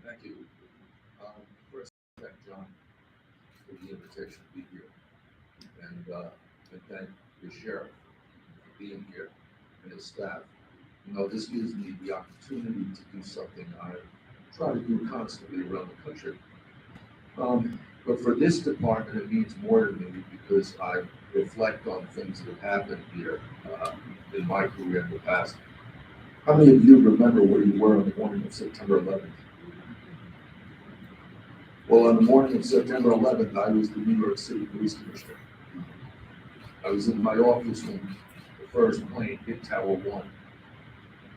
Thank you. First, thank John for the invitation to be here. And thank the sheriff for being here and his staff. You know, this gives me the opportunity to do something I try to do constantly around the country. But for this department, it means more to me because I reflect on things that have happened here in my career in the past. How many of you remember where you were on the morning of September 11th? Well, on the morning of September 11th, I was the New York City Police Commissioner. I was in my office when the first plane hit Tower 1.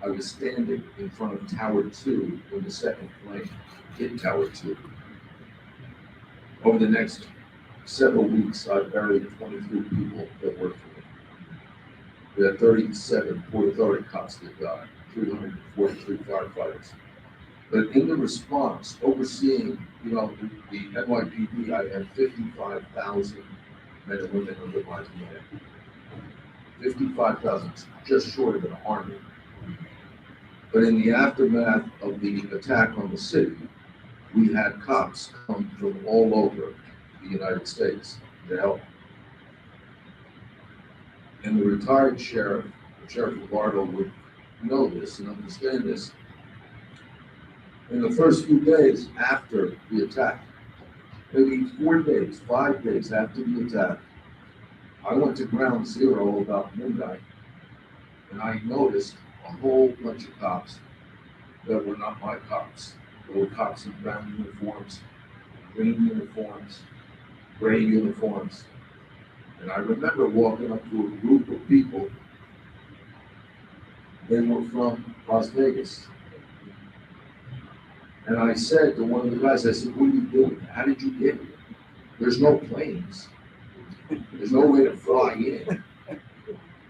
I was standing in front of Tower 2 when the second plane hit Tower 2. Over the next several weeks, I buried 23 people that worked for me. We had 37 Port Authority cops that died, 343 firefighters. But in the response, overseeing, you know, the NYPD, I had 55,000 men and women under my command. 55,000, just short of an army. But in the aftermath of the attack on the city, we had cops come from all over the United States to help. And the retired sheriff, Sheriff Lombardo, would know this and understand this. In the first few days after the attack, maybe 4 days, 5 days after the attack, I went to ground zero about midnight and I noticed a whole bunch of cops that were not my cops. There were cops in brown uniforms, green uniforms, gray uniforms. And I remember walking up to a group of people. They were from Las Vegas. And I said to one of the guys, I said, what are you doing? How did you get here? There's no planes. There's no way to fly in.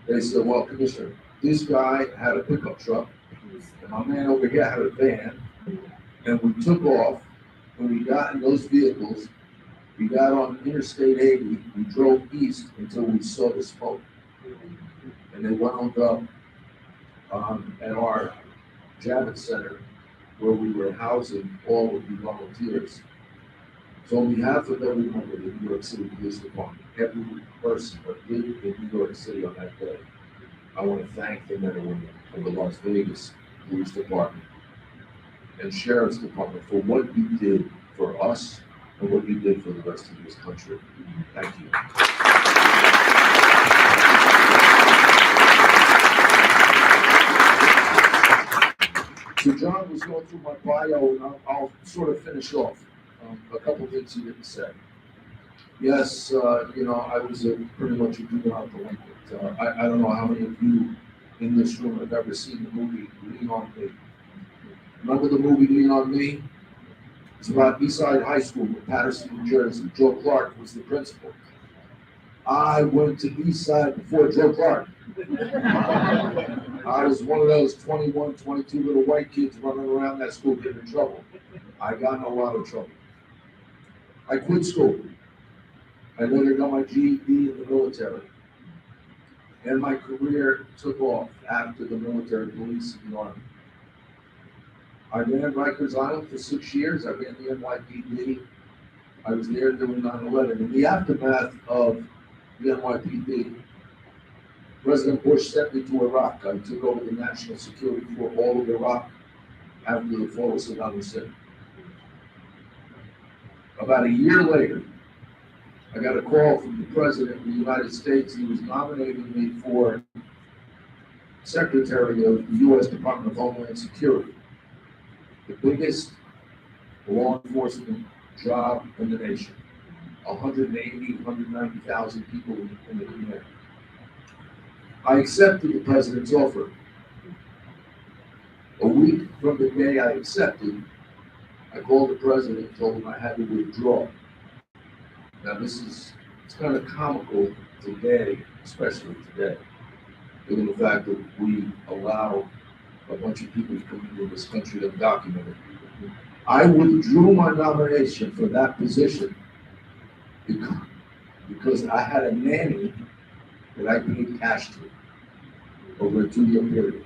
They said, well, Commissioner, this guy had a pickup truck, and my man over here had a van, and we took off. When we got in those vehicles, we got on Interstate 80, we drove east until we saw the smoke. And they wound up at our Javits Center, where we were housing all of the volunteers. So on behalf of everyone in the New York City Police Department, every person that lived in New York City on that day, I want to thank the men and women of the Las Vegas Police Department and Sheriff's Department for what you did for us and what you did for the rest of this country. Thank you. So John was going through my bio, and I'll sort of finish off a couple of things he didn't say. Yes, I was pretty much a juvenile delinquent. I don't know how many of you in this room have ever seen the movie Lean on Me. Remember the movie Lean on Me? It's about Eastside High School in Paterson, New Jersey. Joe Clark was the principal. I went to Eastside before Joe Clark. I was one of those 21, 22 little white kids running around that school getting in trouble. I got in a lot of trouble. I quit school. I later got my GED in the military. And my career took off after the military, police, and the Army. I ran Rikers Island for 6 years. I ran the NYPD. I was there doing 9/11. In the aftermath of the NYPD, President Bush sent me to Iraq. I took over the national security for all of Iraq after the fall of Saddam Hussein. About a year later, I got a call from the President of the United States. He was nominating me for Secretary of the U.S. Department of Homeland Security, the biggest law enforcement job in the nation. 180, 190,000 people in the command. I accepted the President's offer. A week from the day I accepted, I called the President and told him I had to withdraw. Now it's kind of comical today, especially today, given the fact that we allow a bunch of people to come into this country undocumented. I withdrew my nomination for that position because I had a nanny that I paid cash to over a 2-year period.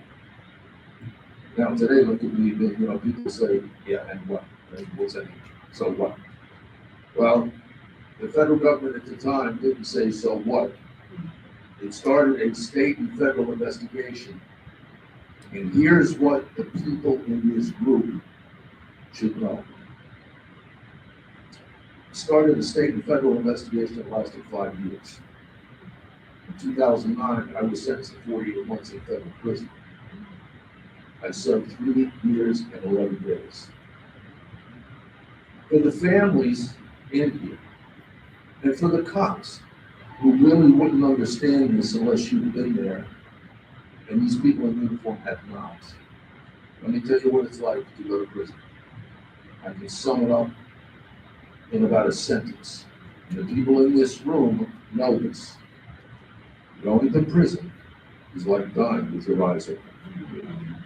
Now today, look at me, people say, yeah, and what? What's that mean? So what? Well, the federal government at the time didn't say so what. It started a state and federal investigation. And here's what the people in this group should know. It started a state and federal investigation that lasted 5 years. In 2009, I was sentenced to 48 months in federal prison. I served 3 years and 11 days. For the families in here, and for the cops who really wouldn't understand this unless you've been there, and these people in uniform have not. Let me tell you what it's like to go to prison. I can sum it up in about a sentence. And the people in this room know this. Going to prison is like dying with your eyes open.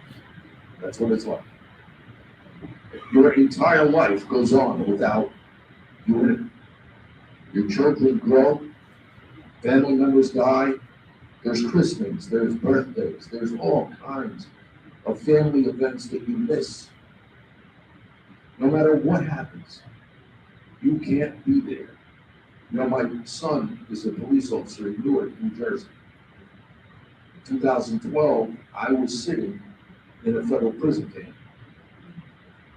That's what it's like. Your entire life goes on without you in it. Your children grow, family members die, there's christenings, there's birthdays, there's all kinds of family events that you miss. No matter what happens, you can't be there. My son is a police officer in Newark, New Jersey. In 2012, I was sitting in a federal prison camp.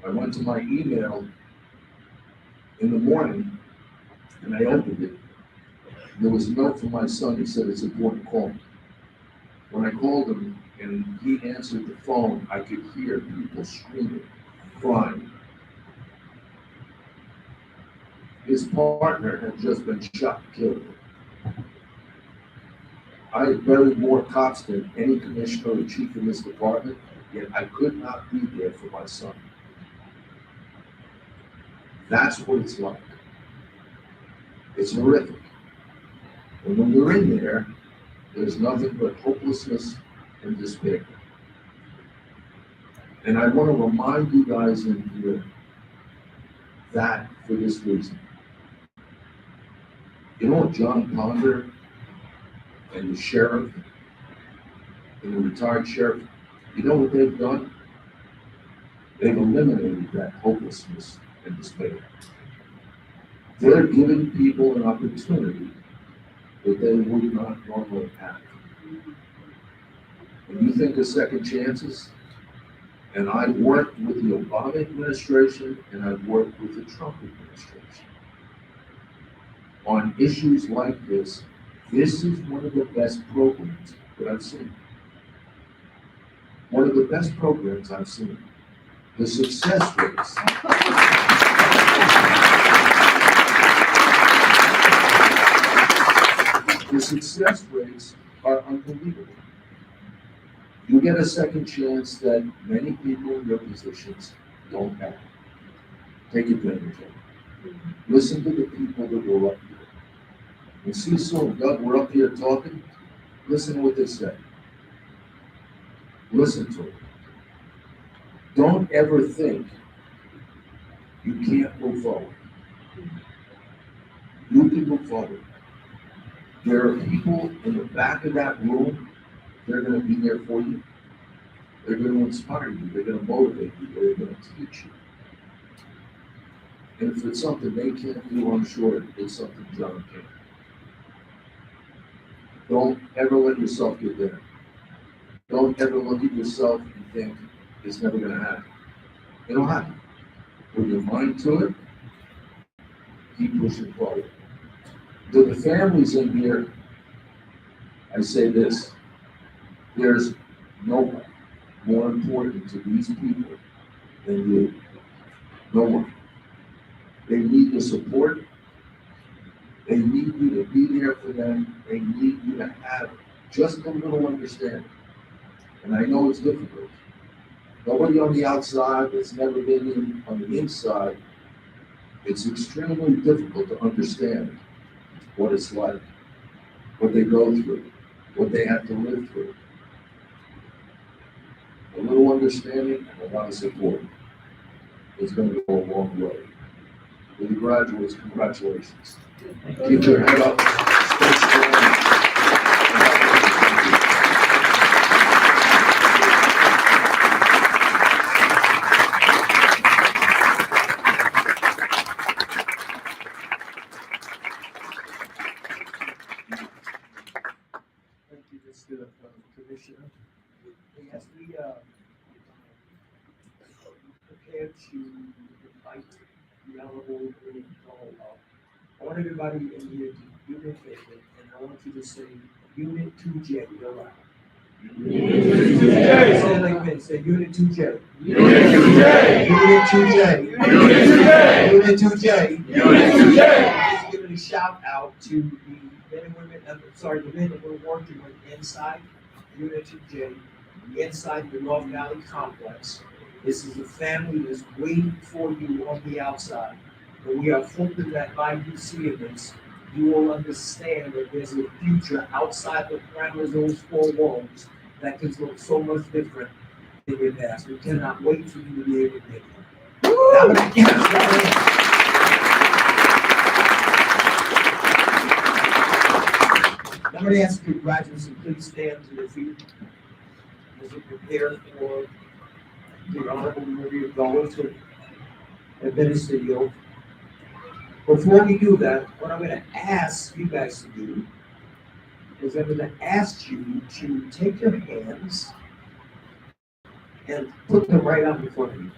I went to my email in the morning and I opened it. There was a note from my son. He said, it's important, call me. When I called him and he answered the phone, I could hear people screaming, crying. His partner had just been shot and killed. I had buried more cops than any commissioner or chief in this department, yet I could not be there for my son. That's what it's like. It's horrific. And when you're in there, there's nothing but hopelessness and despair. And I want to remind you guys in here that for this reason. You know what John Ponder and the sheriff and the retired sheriff, you know what they've done? They've eliminated that hopelessness and despair. They're giving people an opportunity that they would not normally have. When you think of second chances, and I've worked with the Obama administration and I've worked with the Trump administration on issues like this, this is one of the best programs that I've seen. One of the best programs I've seen. The success rates. The success rates are unbelievable. You get a second chance that many people in your positions don't have. Take advantage of it. Listen to the people that were up here. When Cecil and Doug were up here talking, listen to what they said. Listen to it. Don't ever think you can't move forward. You can move forward. There are people in the back of that room, they're going to be there for you. They're going to inspire you. They're going to motivate you. They're going to teach you. And if it's something they can't do, I'm sure it's something John can. Don't ever let yourself get there. Don't ever look at yourself and think it's never going to happen. It'll happen. Put your mind to it. Keep pushing forward. To the families in here, I say this. There's no one more important to these people than you. No one. They need the support. They need you to be there for them. They need you to have just a little understanding. And I know it's difficult. Nobody on the outside that's never been on the inside, it's extremely difficult to understand what it's like, what they go through, what they have to live through. A little understanding and a lot of support is going to go a long way. To the graduates, congratulations. Keep your head up. Stay strong.
Thank you, Mr. Commissioner. As we prepare to invite the honorable Willie Call, I want everybody in here to do me a favor, and I want you to say Unit 2J real loud.
Unit 2J.
Say it like this. Say Unit 2J.
Unit 2J.
Unit 2J.
Unit 2J.
Unit 2J.
Unit 2J.
Just giving a shout out to the men and women, the men that we're working with inside Unit 2J, inside the North Valley Complex. This is a family that's waiting for you on the outside. And we are hoping that by you seeing this, you will understand that there's a future outside the parameters of those four walls that can look so much different than your past. We cannot wait for you to be able to make it. Now, I'm going to ask you graduates to please stand to their feet as you prepare for the honorable Maria Gall to administer the oath. Before we do that, what I'm going to ask you guys to do is I'm going to ask you to take your hands and put them right out in front of you.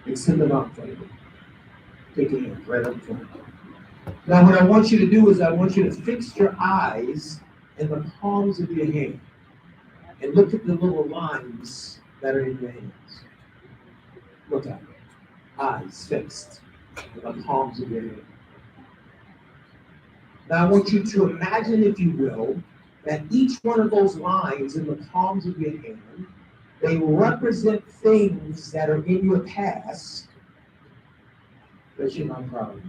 Extend them out in front of you. Take your hands right up in front of you. Now, what I want you to do is I want you to fix your eyes in the palms of your hand. And look at the little lines that are in your hands. Look at them. Eyes fixed in the palms of your hand. Now I want you to imagine, if you will, that each one of those lines in the palms of your hand, they represent things that are in your past that you're not proud of.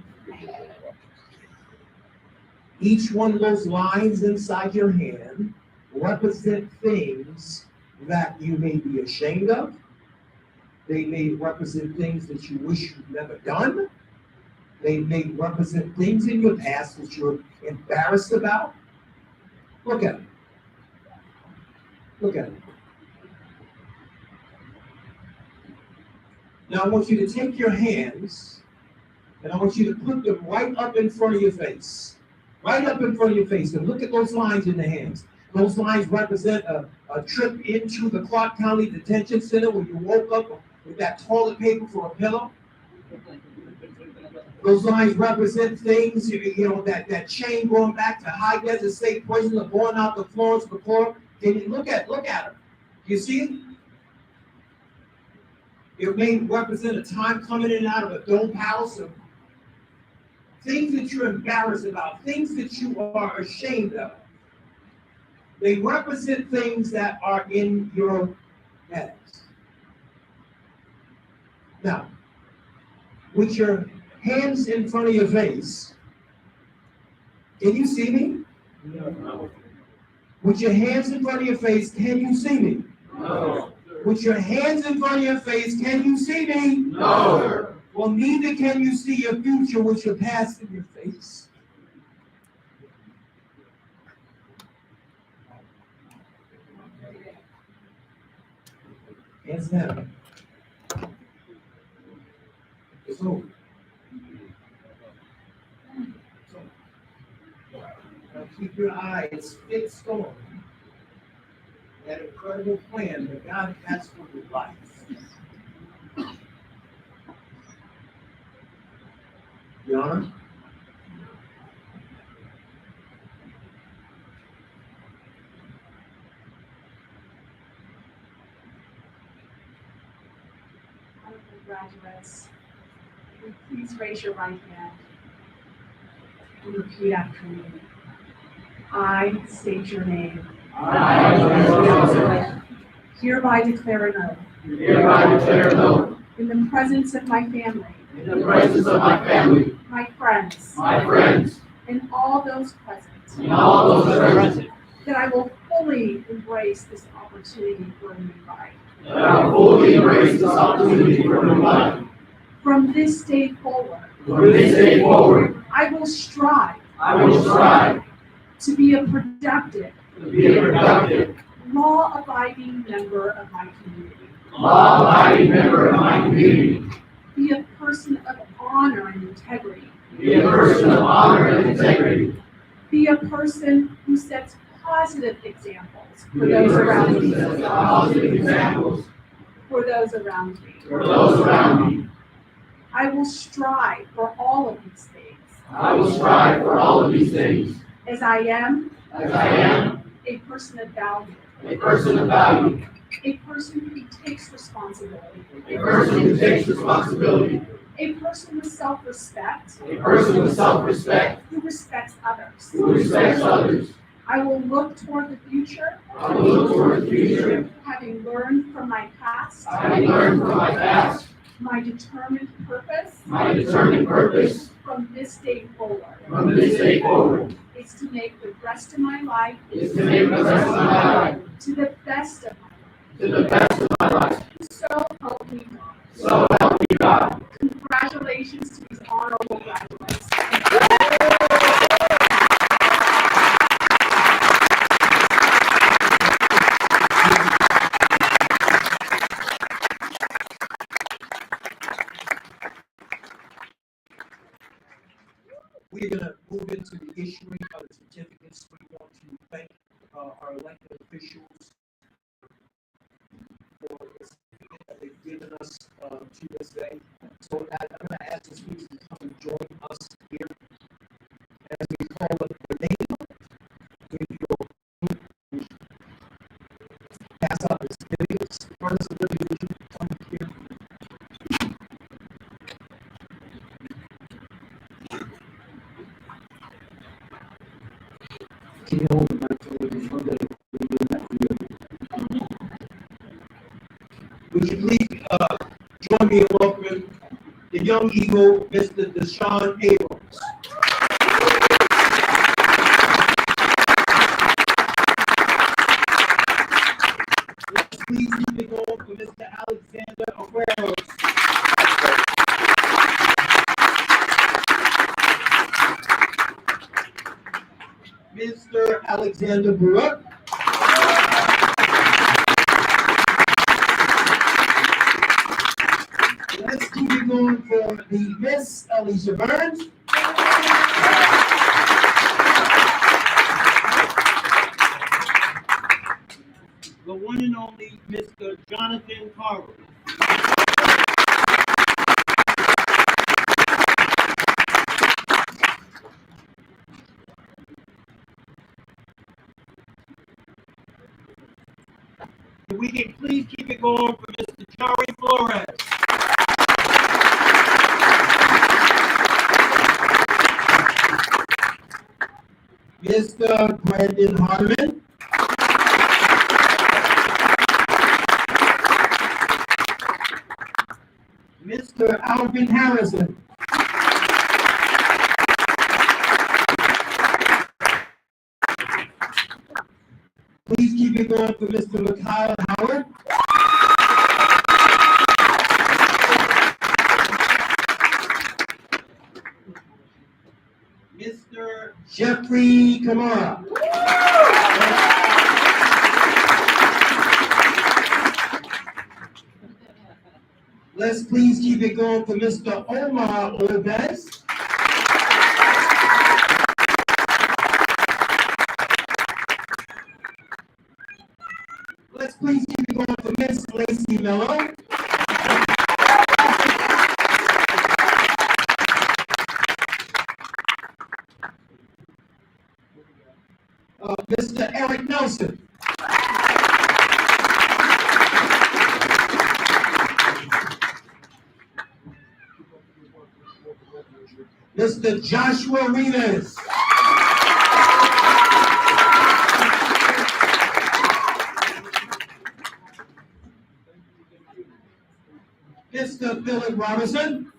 Each one of those lines inside your hand represent things that you may be ashamed of. They may represent things that you wish you'd never done. They may represent things in your past that you're embarrassed about. Look at them. Look at them. Now I want you to take your hands and I want you to put them right up in front of your face. Right up in front of your face. And look at those lines in the hands. Those lines represent a trip into the Clark County Detention Center where you woke up with that toilet paper for a pillow. Those lines represent things, you know, that chain going back to High Desert State Prison or going out to Florence McClure. Can you look at them? You see it? It may represent a time coming in and out of a dope house, or things that you're embarrassed about, things that you are ashamed of. They represent things that are in your past. Now, with your hands in front of your face, can you see me?
No.
With your hands in front of your face, can you see me?
No.
With your hands in front of your face, can you see me?
No.
Well, neither can you see your future with your past in your face. Hands down. It's over. Now keep your eyes fixed on that incredible plan that God has for your life. Your Honor?
Honorable graduates, will you please raise your right hand and repeat after me. I state your name.
I,
Hereby declare an oath
hereby declare an oath
in the presence of my family,
in the presence of my family,
my friends,
my friends,
and all those present,
and all those present,
that I will fully embrace this opportunity for a new life.
that I will fully embrace this opportunity for new life.
From this day forward,
From this day forward,
I will strive
I will strive
to be a productive,
to be a productive,
law-abiding member of my community,
law-abiding member of my community,
be a person of honor and integrity,
be a person of honor and integrity,
be a person who sets positive examples for
be a
those
person
around
who
me,
sets positive examples
for those around me.
for those around me.
I will strive for all of these things,
I will strive for all of these things,
as I am
as I am
a person of value,
a person of value,
a person who takes responsibility,
a person who takes responsibility,
a person with self-respect,
a person with self-respect,
who respects others.
who respects others.
I will look toward the future,
I will look toward the future,
having learned from my past,
having learned from my past,
my determined purpose
my determined purpose
from this day forward
from this day forward
is to make the rest of my life
is to make the rest of my life
to the best of my
to the best of my life.
life. So help me God.
So help me God.
Congratulations to these honorable graduates.
We're going to move into the issuing of the certificates. We want to thank our elected officials for the certificate that they've given us to this day. So I'm going to ask the speakers to come and join us here as we call up the name. Give your Would you please join me in welcoming the young eagle, Mr. Deshaun Abrams. Let's please keep it going for Mr. Alexander Agueros. Mr. Alexander Baruch. Let's keep it going for the Miss Alicia Burns. The one and only Mr. Jonathan Carver. If we can please keep it going for Mr. Jerry Flores. Mr. Brandon Hardiman. Mr. Alvin Harrison. Please keep it going for Mr. Mikhail Howard. Mr. Jeffrey Kamara. Let's please keep it going for Mr. Omar Olves. Let's please keep it going for Miss Lacey Mello. Mr. Eric Nelson. Mr. Joshua Rivas. Mr. Philip Robinson.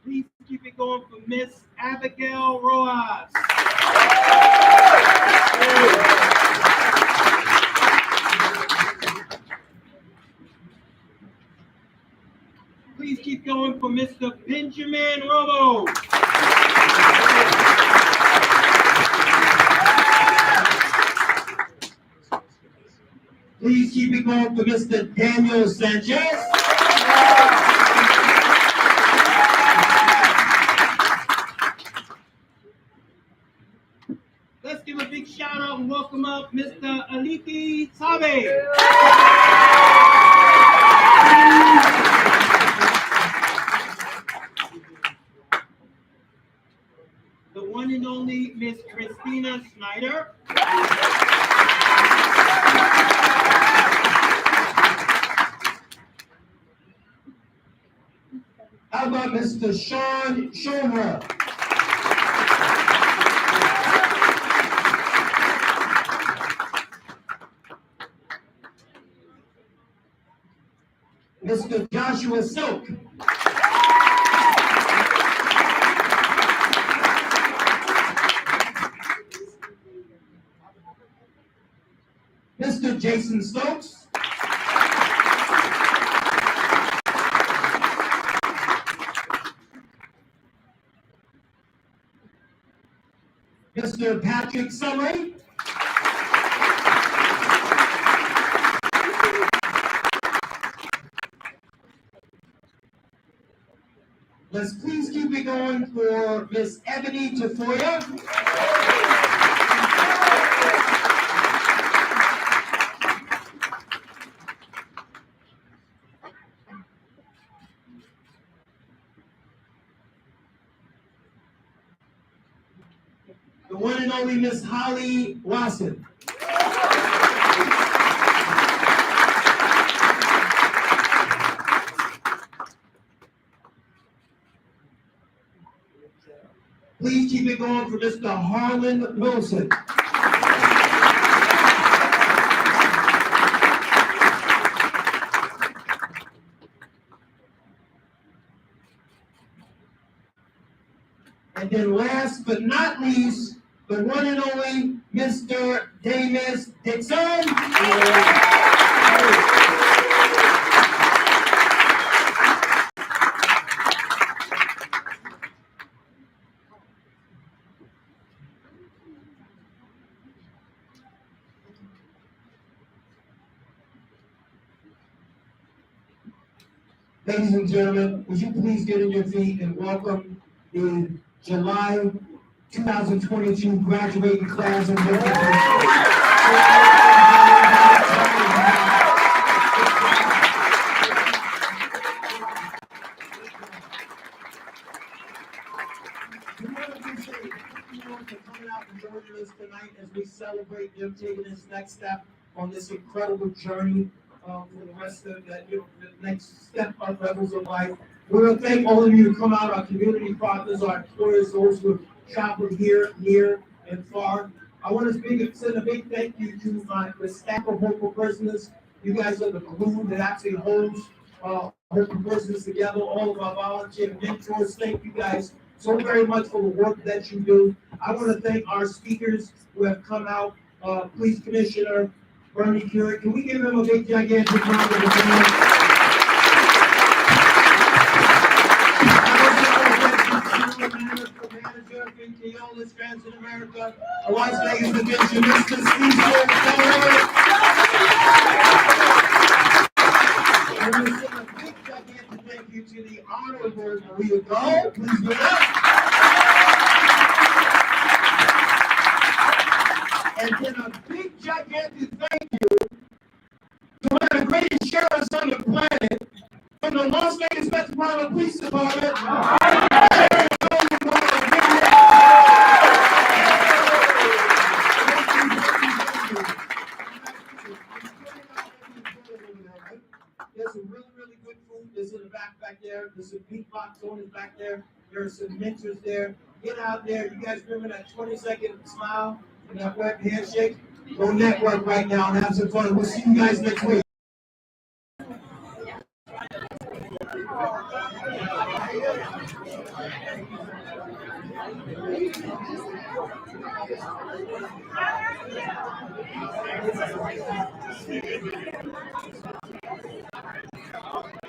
Please keep it going for Miss Abigail Rojas. Please keep going for Mr. Benjamin Robo. Please keep it going for Mr. Daniel Sanchez. Let's give a big shout out and welcome up Mr. Aliki Sabe. The one and only Miss Christina Snyder. How about Mr. Sean Schomer? Mr. Joshua Silk. Mr. Jason Stokes. Mr. Patrick Summary. Let's please keep it going for Miss Ebony Tafoya. The one and only Miss Holly Wasson. Please keep it going on for Mr. Harlan Wilson. And then last but not least, the one and only Mr. Davis Dixon. Ladies and gentlemen, would you please get on your feet and welcome the July 2022 graduating class of We want to appreciate everyone for coming out and joining us tonight as we celebrate them taking this next step on this incredible journey for the rest of the next step of levels of life. We want to thank all of you who come out, our community partners, our employers, those who have traveled here, near, and far. I want to send a big thank you to the staff of Hope for Prisoners. You guys are the glue that actually holds Hope for Prisoners together. All of our volunteer mentors, thank you guys so very much for the work that you do. I want to thank our speakers who have come out. Police Commissioner Bernie Currie, can we give him a big gigantic round of applause? Manager of Keolis Transit America, a Las Vegas division, Mr. Steve Taylor. And we send a big gigantic thank you to the Honorable Maria Gall. Please go up. And then a big gigantic thank you to one of the greatest sheriffs on the planet, from the Las Vegas Metropolitan Police Department. There's some really, really good food. There's in the back there. There's some beatbox owners back there. There's some mentors there. Get out there. You guys remember that 20-second smile and that web handshake? Go network right now and have some fun. We'll see you guys next week.